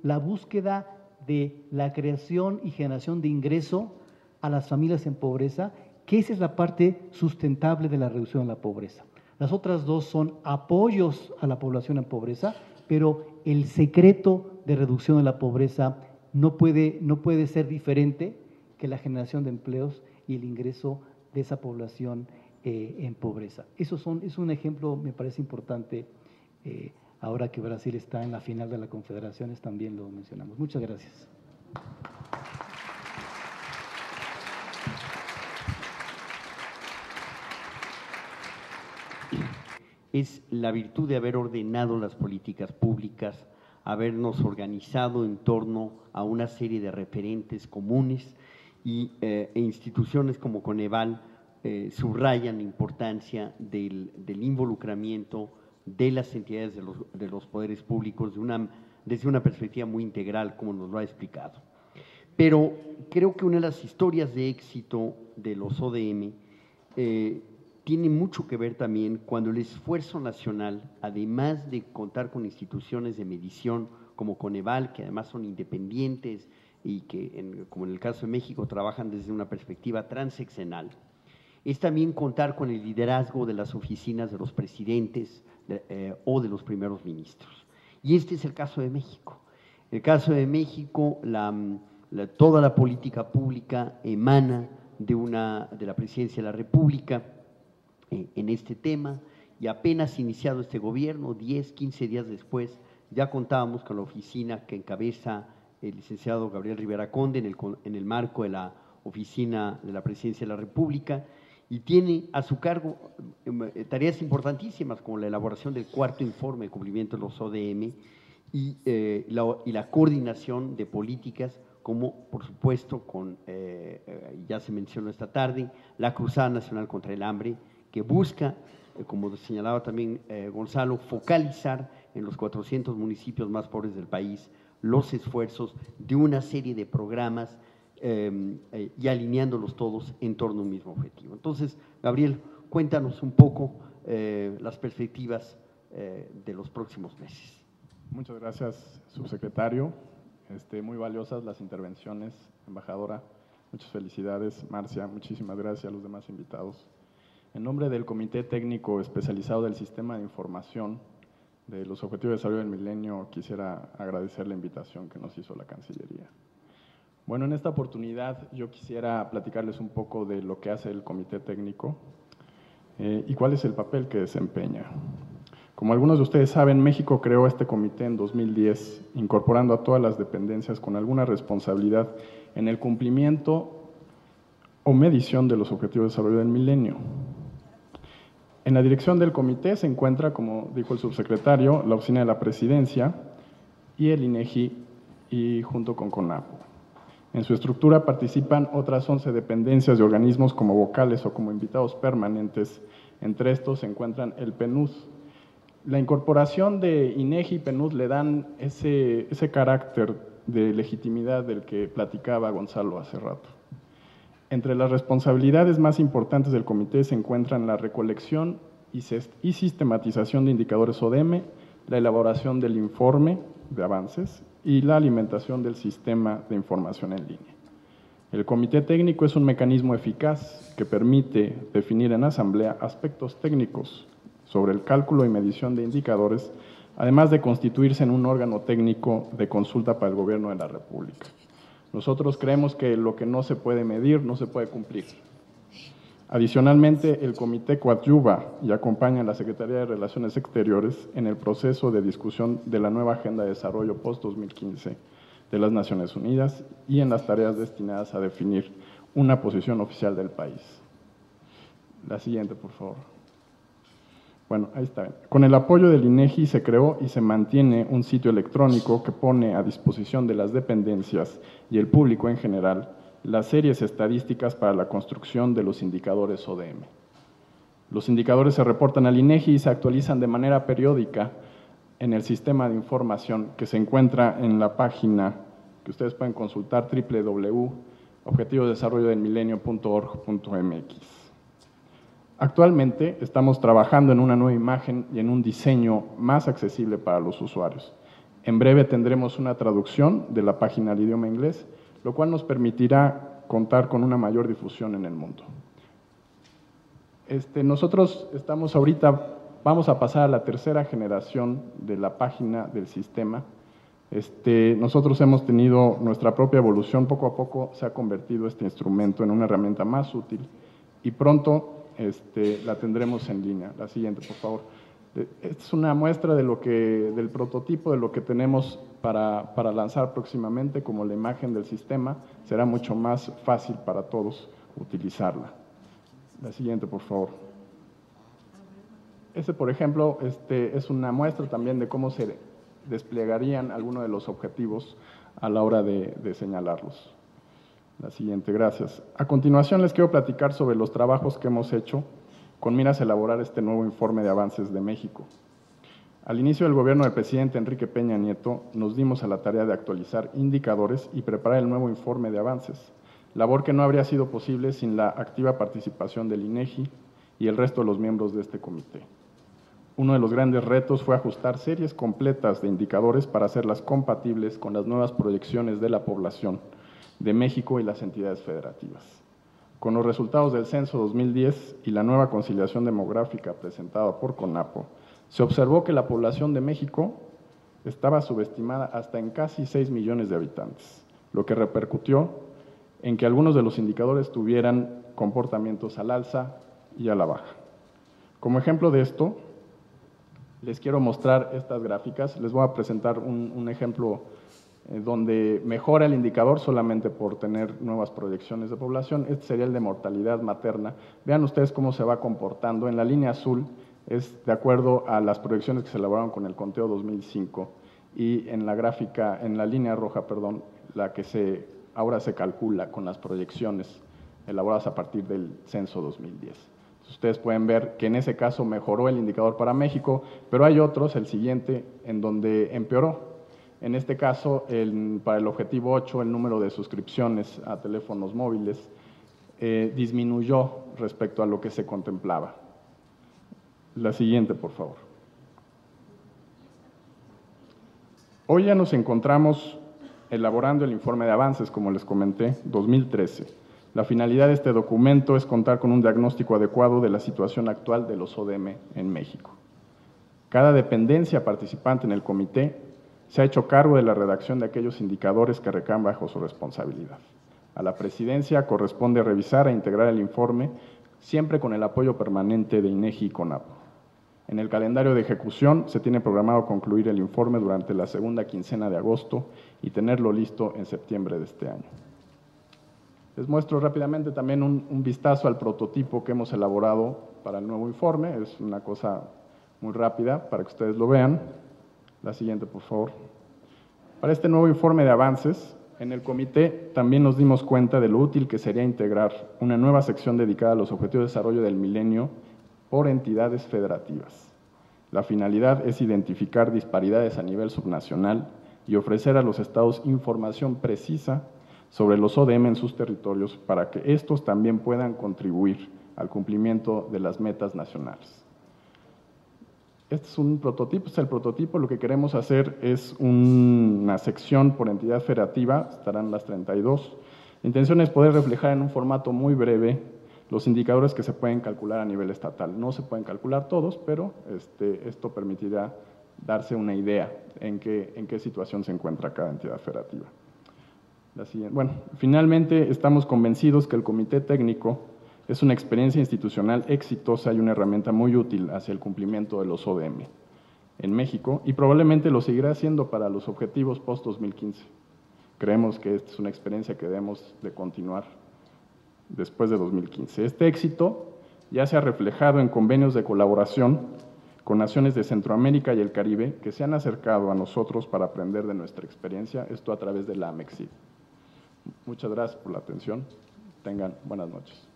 la búsqueda de la creación y generación de ingreso a las familias en pobreza, que esa es la parte sustentable de la reducción de la pobreza. Las otras 2 son apoyos a la población en pobreza, pero el secreto de reducción de la pobreza no puede ser diferente que la generación de empleos y el ingreso de esa población en pobreza. Es un ejemplo, me parece importante, ahora que Brasil está en la final de las confederaciones, también lo mencionamos. Muchas gracias. Es la virtud de haber ordenado las políticas públicas, habernos organizado en torno a una serie de referentes comunes e instituciones como Coneval subrayan la importancia del involucramiento de las entidades de los poderes públicos desde una perspectiva muy integral, como nos lo ha explicado. Pero creo que una de las historias de éxito de los ODM tiene mucho que ver también cuando el esfuerzo nacional, además de contar con instituciones de medición como Coneval, que además son independientes y que, como en el caso de México, trabajan desde una perspectiva transeccional, es también contar con el liderazgo de las oficinas de los presidentes o de los primeros ministros. Y este es el caso de México. En el caso de México, toda la política pública emana de la Presidencia de la República en este tema, y apenas iniciado este gobierno, 10, 15 días después, ya contábamos con la oficina que encabeza el licenciado Gabriel Rivera Conde en el marco de la oficina de la Presidencia de la República, y tiene a su cargo tareas importantísimas como la elaboración del cuarto informe de cumplimiento de los ODM y la coordinación de políticas, como por supuesto ya se mencionó esta tarde, la Cruzada Nacional contra el Hambre, que busca, como señalaba también Gonzalo, focalizar en los 400 municipios más pobres del país los esfuerzos de una serie de programas y alineándolos todos en torno a un mismo objetivo. Entonces, Gabriel, cuéntanos un poco las perspectivas de los próximos meses. Muchas gracias, subsecretario. Muy valiosas las intervenciones, embajadora. Muchas felicidades, Marcia. Muchísimas gracias a los demás invitados. En nombre del Comité Técnico Especializado del Sistema de Información de los Objetivos de Desarrollo del Milenio, quisiera agradecer la invitación que nos hizo la Cancillería. Bueno, en esta oportunidad yo quisiera platicarles un poco de lo que hace el Comité Técnico y cuál es el papel que desempeña. Como algunos de ustedes saben, México creó este comité en 2010, incorporando a todas las dependencias con alguna responsabilidad en el cumplimiento o medición de los Objetivos de Desarrollo del Milenio. En la dirección del comité se encuentra, como dijo el subsecretario, la Oficina de la Presidencia y el INEGI, y junto con CONAPO. En su estructura participan otras 11 dependencias de organismos como vocales o como invitados permanentes. Entre estos se encuentran el PNUD. La incorporación de INEGI y PNUD le dan ese carácter de legitimidad del que platicaba Gonzalo hace rato. Entre las responsabilidades más importantes del comité se encuentran la recolección y sistematización de indicadores ODM, la elaboración del informe de avances y la alimentación del sistema de información en línea. El comité técnico es un mecanismo eficaz que permite definir en asamblea aspectos técnicos sobre el cálculo y medición de indicadores, además de constituirse en un órgano técnico de consulta para el Gobierno de la República. Nosotros creemos que lo que no se puede medir no se puede cumplir. Adicionalmente, el comité coadyuva y acompaña a la Secretaría de Relaciones Exteriores en el proceso de discusión de la nueva Agenda de Desarrollo post-2015 de las Naciones Unidas y en las tareas destinadas a definir una posición oficial del país. La siguiente, por favor. Bueno, ahí está. Con el apoyo del INEGI se creó y se mantiene un sitio electrónico que pone a disposición de las dependencias y el público en general las series estadísticas para la construcción de los indicadores ODM. Los indicadores se reportan al INEGI y se actualizan de manera periódica en el sistema de información que se encuentra en la página que ustedes pueden consultar, www.objetivosdesarrollodelmilenio.org.mx. Actualmente estamos trabajando en una nueva imagen y en un diseño más accesible para los usuarios. En breve tendremos una traducción de la página al idioma inglés, lo cual nos permitirá contar con una mayor difusión en el mundo. Nosotros estamos ahorita, vamos a pasar a la tercera generación de la página del sistema. Nosotros hemos tenido nuestra propia evolución, poco a poco se ha convertido este instrumento en una herramienta más útil y pronto la tendremos en línea. La siguiente, por favor. Esta es una muestra de del prototipo de lo que tenemos para lanzar próximamente, como la imagen del sistema. Será mucho más fácil para todos utilizarla. La siguiente, por favor. Por ejemplo, es una muestra también de cómo se desplegarían algunos de los objetivos a la hora de señalarlos. La siguiente, gracias. A continuación les quiero platicar sobre los trabajos que hemos hecho con miras a elaborar este nuevo informe de avances de México. Al inicio del gobierno del presidente Enrique Peña Nieto, nos dimos a la tarea de actualizar indicadores y preparar el nuevo informe de avances, labor que no habría sido posible sin la activa participación del INEGI y el resto de los miembros de este comité. Uno de los grandes retos fue ajustar series completas de indicadores para hacerlas compatibles con las nuevas proyecciones de la población de México y las entidades federativas. Con los resultados del censo 2010 y la nueva conciliación demográfica presentada por CONAPO, se observó que la población de México estaba subestimada hasta en casi 6 millones de habitantes, lo que repercutió en que algunos de los indicadores tuvieran comportamientos al alza y a la baja. Como ejemplo de esto, les quiero mostrar estas gráficas. Les voy a presentar un ejemplo donde mejora el indicador solamente por tener nuevas proyecciones de población. Este sería el de mortalidad materna. Vean ustedes cómo se va comportando. En la línea azul es de acuerdo a las proyecciones que se elaboraron con el conteo 2005 y en la gráfica, en la línea roja, perdón, la que ahora se calcula con las proyecciones elaboradas a partir del censo 2010. Ustedes pueden ver que en ese caso mejoró el indicador para México, pero hay otros, el siguiente, en donde empeoró. En este caso, para el objetivo 8, el número de suscripciones a teléfonos móviles disminuyó respecto a lo que se contemplaba. La siguiente, por favor. Hoy ya nos encontramos elaborando el informe de avances, como les comenté, 2013. La finalidad de este documento es contar con un diagnóstico adecuado de la situación actual de los ODM en México. Cada dependencia participante en el comité se ha hecho cargo de la redacción de aquellos indicadores que recaen bajo su responsabilidad. A la presidencia corresponde revisar e integrar el informe, siempre con el apoyo permanente de INEGI y CONAPO. En el calendario de ejecución se tiene programado concluir el informe durante la segunda quincena de agosto y tenerlo listo en septiembre de este año. Les muestro rápidamente también un vistazo al prototipo que hemos elaborado para el nuevo informe. Es una cosa muy rápida para que ustedes lo vean. La siguiente, por favor. Para este nuevo informe de avances, en el comité también nos dimos cuenta de lo útil que sería integrar una nueva sección dedicada a los objetivos de desarrollo del milenio por entidades federativas. La finalidad es identificar disparidades a nivel subnacional y ofrecer a los estados información precisa sobre los ODM en sus territorios para que estos también puedan contribuir al cumplimiento de las metas nacionales. Este es un prototipo, es el prototipo. Lo que queremos hacer es una sección por entidad federativa, estarán las 32. La intención es poder reflejar en un formato muy breve los indicadores que se pueden calcular a nivel estatal. No se pueden calcular todos, pero esto permitirá darse una idea en qué situación se encuentra cada entidad federativa. La siguiente. Bueno, finalmente estamos convencidos que el Comité Técnico es una experiencia institucional exitosa y una herramienta muy útil hacia el cumplimiento de los ODM en México y probablemente lo seguirá siendo para los objetivos post-2015. Creemos que esta es una experiencia que debemos de continuar después de 2015. Este éxito ya se ha reflejado en convenios de colaboración con naciones de Centroamérica y el Caribe que se han acercado a nosotros para aprender de nuestra experiencia, esto a través de la AMEXID. Muchas gracias por la atención. Tengan buenas noches.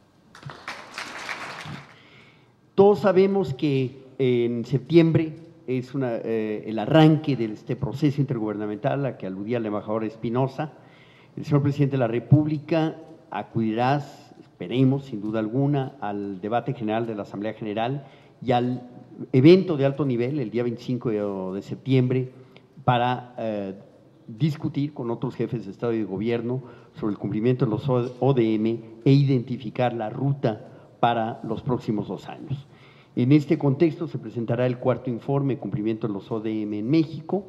Todos sabemos que en septiembre es el arranque de este proceso intergubernamental a que aludía la embajadora Espinosa. El señor presidente de la República acudirá, esperemos, sin duda alguna, al debate general de la Asamblea General y al evento de alto nivel el día 25 de septiembre para discutir con otros jefes de Estado y de Gobierno sobre el cumplimiento de los ODM e identificar la ruta para los próximos 2 años. En este contexto se presentará el cuarto informe de cumplimiento de los ODM en México.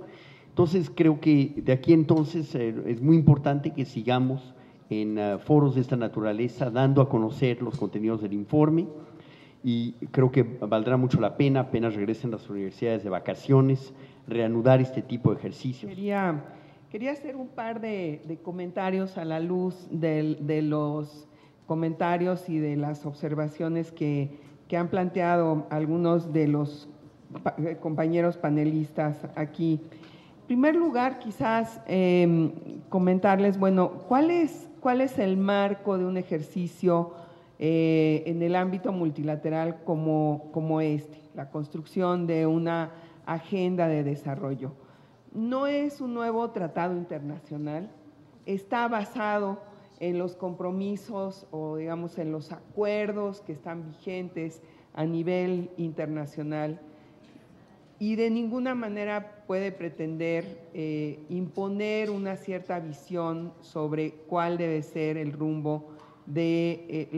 Entonces, creo que de aquí entonces es muy importante que sigamos en foros de esta naturaleza dando a conocer los contenidos del informe y creo que valdrá mucho la pena, apenas regresen las universidades de vacaciones, reanudar este tipo de ejercicios. Quería hacer un par de comentarios a la luz de los comentarios y de las observaciones que han planteado algunos de los compañeros panelistas aquí. En primer lugar, quizás comentarles, bueno, ¿cuál es el marco de un ejercicio en el ámbito multilateral como este? La construcción de una agenda de desarrollo. No es un nuevo tratado internacional, está basado en los compromisos o digamos en los acuerdos que están vigentes a nivel internacional y de ninguna manera puede pretender imponer una cierta visión sobre cuál debe ser el rumbo de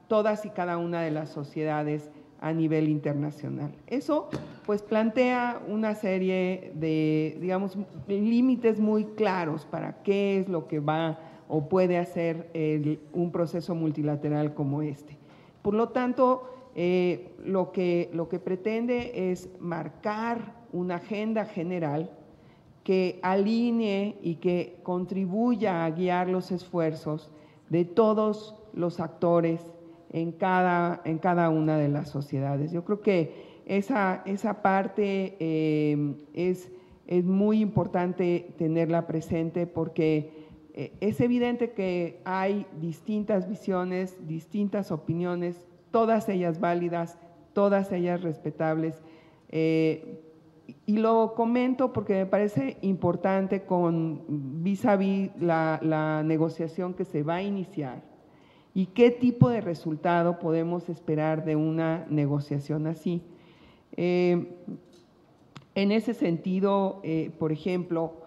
todas y cada una de las sociedades a nivel internacional. Eso pues plantea una serie de, digamos, límites muy claros para qué es lo que va o puede hacer un proceso multilateral como este. Por lo tanto, lo que pretende es marcar una agenda general que alinee y que contribuya a guiar los esfuerzos de todos los actores en cada una de las sociedades. Yo creo que esa parte es muy importante tenerla presente porque es evidente que hay distintas visiones, distintas opiniones, todas ellas válidas, todas ellas respetables. Y lo comento porque me parece importante vis a vis la negociación que se va a iniciar y qué tipo de resultado podemos esperar de una negociación así. En ese sentido, por ejemplo,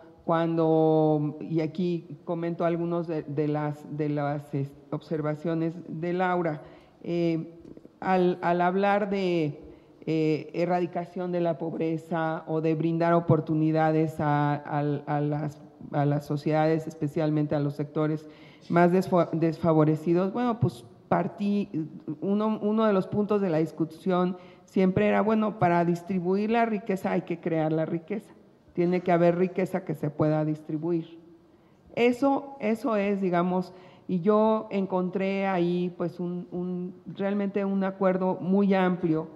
y aquí comento algunos de las observaciones de Laura, al hablar de erradicación de la pobreza o de brindar oportunidades a las sociedades, especialmente a los sectores más desfavorecidos, bueno, pues uno de los puntos de la discusión siempre era, bueno, para distribuir la riqueza hay que crear la riqueza, tiene que haber riqueza que se pueda distribuir. Eso es, digamos, y yo encontré ahí pues realmente un acuerdo muy amplio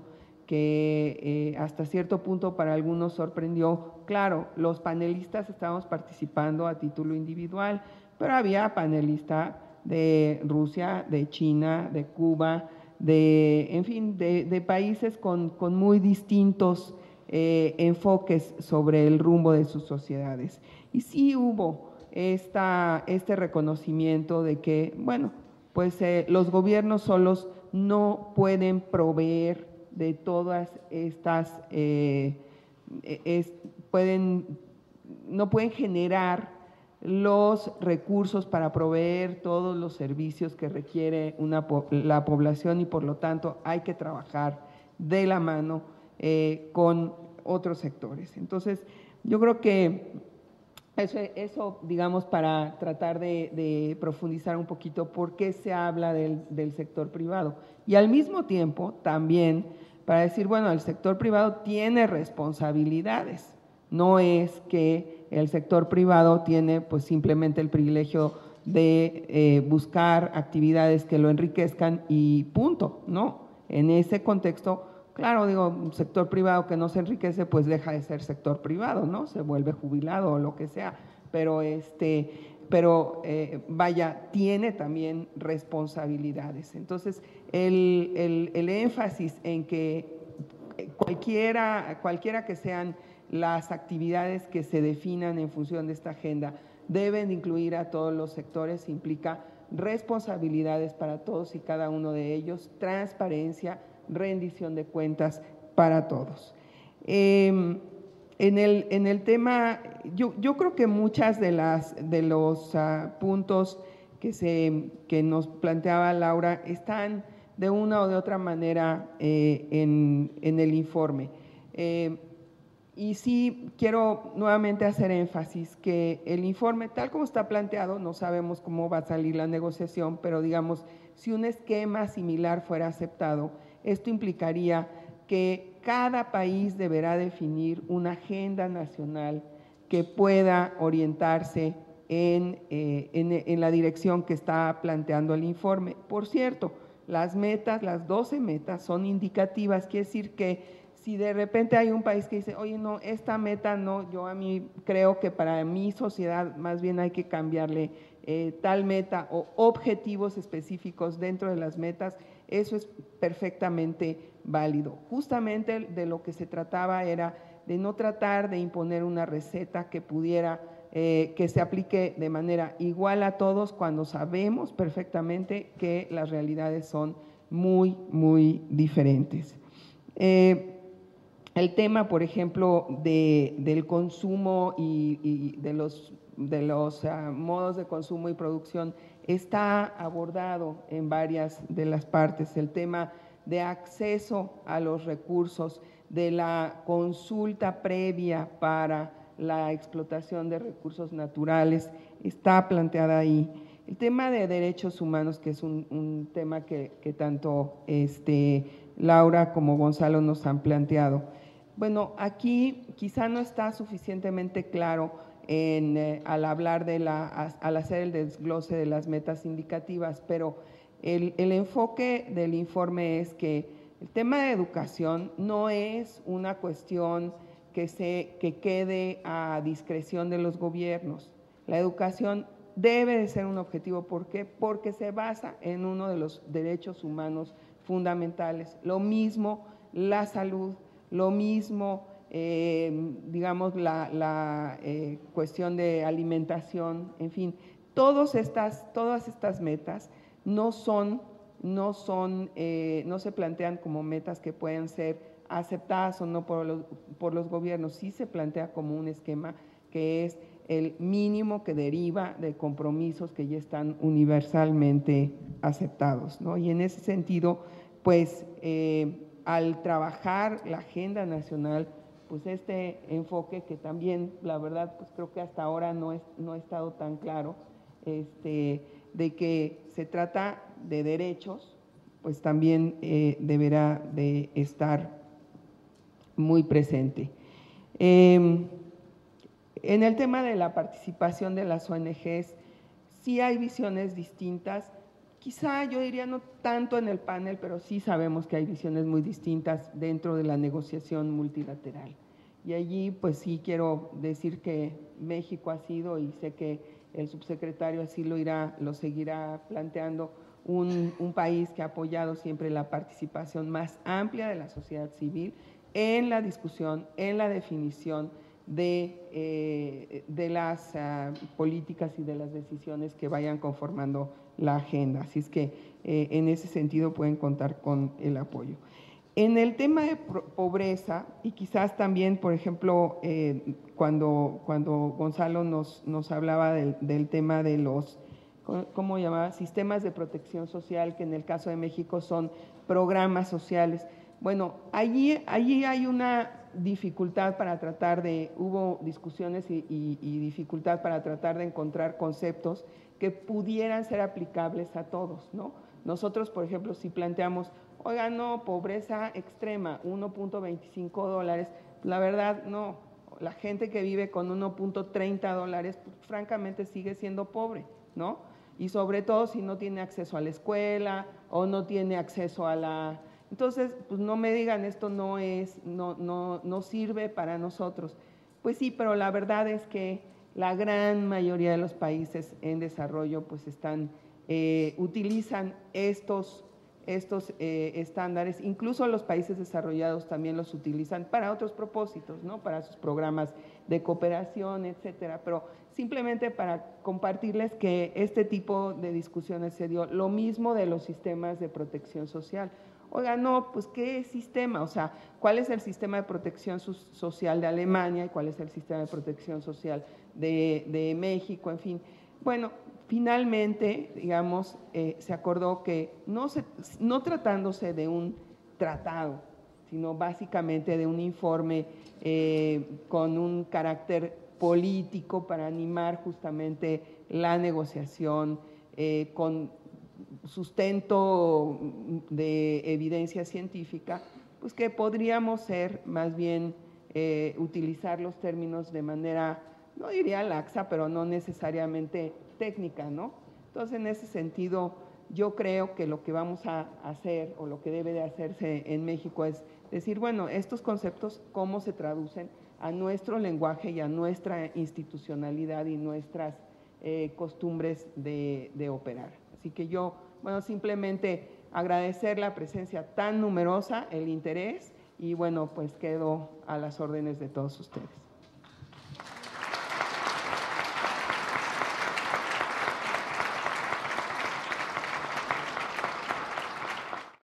que hasta cierto punto para algunos sorprendió. Claro, los panelistas estábamos participando a título individual, pero había panelistas de Rusia, de China, de Cuba, en fin, de países con muy distintos enfoques sobre el rumbo de sus sociedades. Y sí hubo este reconocimiento de que, bueno, pues los gobiernos solos no pueden proveer de todas estas, no pueden generar los recursos para proveer todos los servicios que requiere la población y por lo tanto hay que trabajar de la mano con otros sectores. Entonces, yo creo que eso digamos, para tratar de profundizar un poquito por qué se habla del sector privado. Y al mismo tiempo, también, para decir, bueno, el sector privado tiene responsabilidades. No es que el sector privado tiene pues simplemente el privilegio de buscar actividades que lo enriquezcan y punto, ¿no? En ese contexto, claro, digo, un sector privado que no se enriquece, pues deja de ser sector privado, ¿no? Se vuelve jubilado o lo que sea, pero vaya, tiene también responsabilidades. Entonces, el énfasis en que cualquiera que sean las actividades que se definan en función de esta agenda deben incluir a todos los sectores, implica responsabilidades para todos y cada uno de ellos, transparencia, rendición de cuentas para todos. En el tema, yo creo que muchas de los puntos que nos planteaba Laura están de una o de otra manera en el informe. Y sí quiero nuevamente hacer énfasis que el informe, tal como está planteado, no sabemos cómo va a salir la negociación, pero digamos, si un esquema similar fuera aceptado, esto implicaría que cada país deberá definir una agenda nacional que pueda orientarse en la dirección que está planteando el informe. Por cierto, las 12 metas son indicativas, quiere decir que si de repente hay un país que dice, oye, no, esta meta no, yo a mí creo que para mi sociedad más bien hay que cambiarle tal meta o objetivos específicos dentro de las metas, eso es perfectamente válido. Justamente de lo que se trataba era de no tratar de imponer una receta que pudiera, que se aplique de manera igual a todos cuando sabemos perfectamente que las realidades son muy, muy diferentes. El tema, por ejemplo, del consumo y de los modos de consumo y producción está abordado en varias de las partes. El tema de acceso a los recursos, de la consulta previa para la explotación de recursos naturales, está planteada ahí. El tema de derechos humanos, que es un tema que tanto Laura como Gonzalo nos han planteado. Bueno, aquí quizá no está suficientemente claro al hablar al hacer el desglose de las metas indicativas, pero el enfoque del informe es que el tema de educación no es una cuestión que quede a discreción de los gobiernos. La educación debe de ser un objetivo. ¿Por qué? Porque se basa en uno de los derechos humanos fundamentales. Lo mismo la salud, lo mismo, digamos, la cuestión de alimentación, en fin, todas estas metas no se plantean como metas que pueden ser aceptadas o no por los gobiernos. Sí se plantea como un esquema que es el mínimo que deriva de compromisos que ya están universalmente aceptados, ¿no? Y en ese sentido, pues, al trabajar la agenda nacional, pues este enfoque que también, la verdad, pues creo que hasta ahora no ha estado tan claro, de que se trata de derechos, pues también deberá de estar muy presente. En el tema de la participación de las ONGs, sí hay visiones distintas. Quizá yo diría no tanto en el panel, pero sí sabemos que hay visiones muy distintas dentro de la negociación multilateral. Y allí pues sí quiero decir que México ha sido, y sé que el subsecretario así lo seguirá planteando, un país que ha apoyado siempre la participación más amplia de la sociedad civil en la discusión, en la definición de las políticas y de las decisiones que vayan conformando la agenda. Así es que en ese sentido pueden contar con el apoyo. En el tema de pobreza, y quizás también, por ejemplo, cuando Gonzalo nos hablaba del tema de los, ¿cómo llamaba?, sistemas de protección social, que en el caso de México son programas sociales. Bueno, allí hay una dificultad para tratar hubo discusiones y dificultad para tratar de encontrar conceptos que pudieran ser aplicables a todos, ¿no? Nosotros, por ejemplo, si planteamos, oiga, no, pobreza extrema, $1.25, la verdad, no, la gente que vive con $1.30, pues, francamente sigue siendo pobre, ¿no? Y sobre todo si no tiene acceso a la escuela o no tiene acceso a la… Entonces, pues no me digan, esto no sirve para nosotros. Pues sí, pero la verdad es que la gran mayoría de los países en desarrollo pues utilizan estos estándares, incluso los países desarrollados también los utilizan para otros propósitos, ¿no? Para sus programas de cooperación, etcétera, pero simplemente para compartirles que este tipo de discusiones se dio. Lo mismo de los sistemas de protección social. Oiga, no, pues ¿qué sistema? O sea, ¿cuál es el sistema de protección social de Alemania y cuál es el sistema de protección social de México? En fin, bueno, finalmente, digamos, se acordó que no tratándose de un tratado, sino básicamente de un informe con un carácter político para animar justamente la negociación con sustento de evidencia científica, pues que podríamos ser más bien utilizar los términos de manera, no diría laxa, pero no necesariamente técnica, ¿no? Entonces, en ese sentido, yo creo que lo que vamos a hacer o lo que debe de hacerse en México es decir, bueno, estos conceptos, ¿cómo se traducen a nuestro lenguaje y a nuestra institucionalidad y nuestras costumbres de operar? Así que yo, bueno, simplemente agradecer la presencia tan numerosa, el interés y bueno, pues quedo a las órdenes de todos ustedes.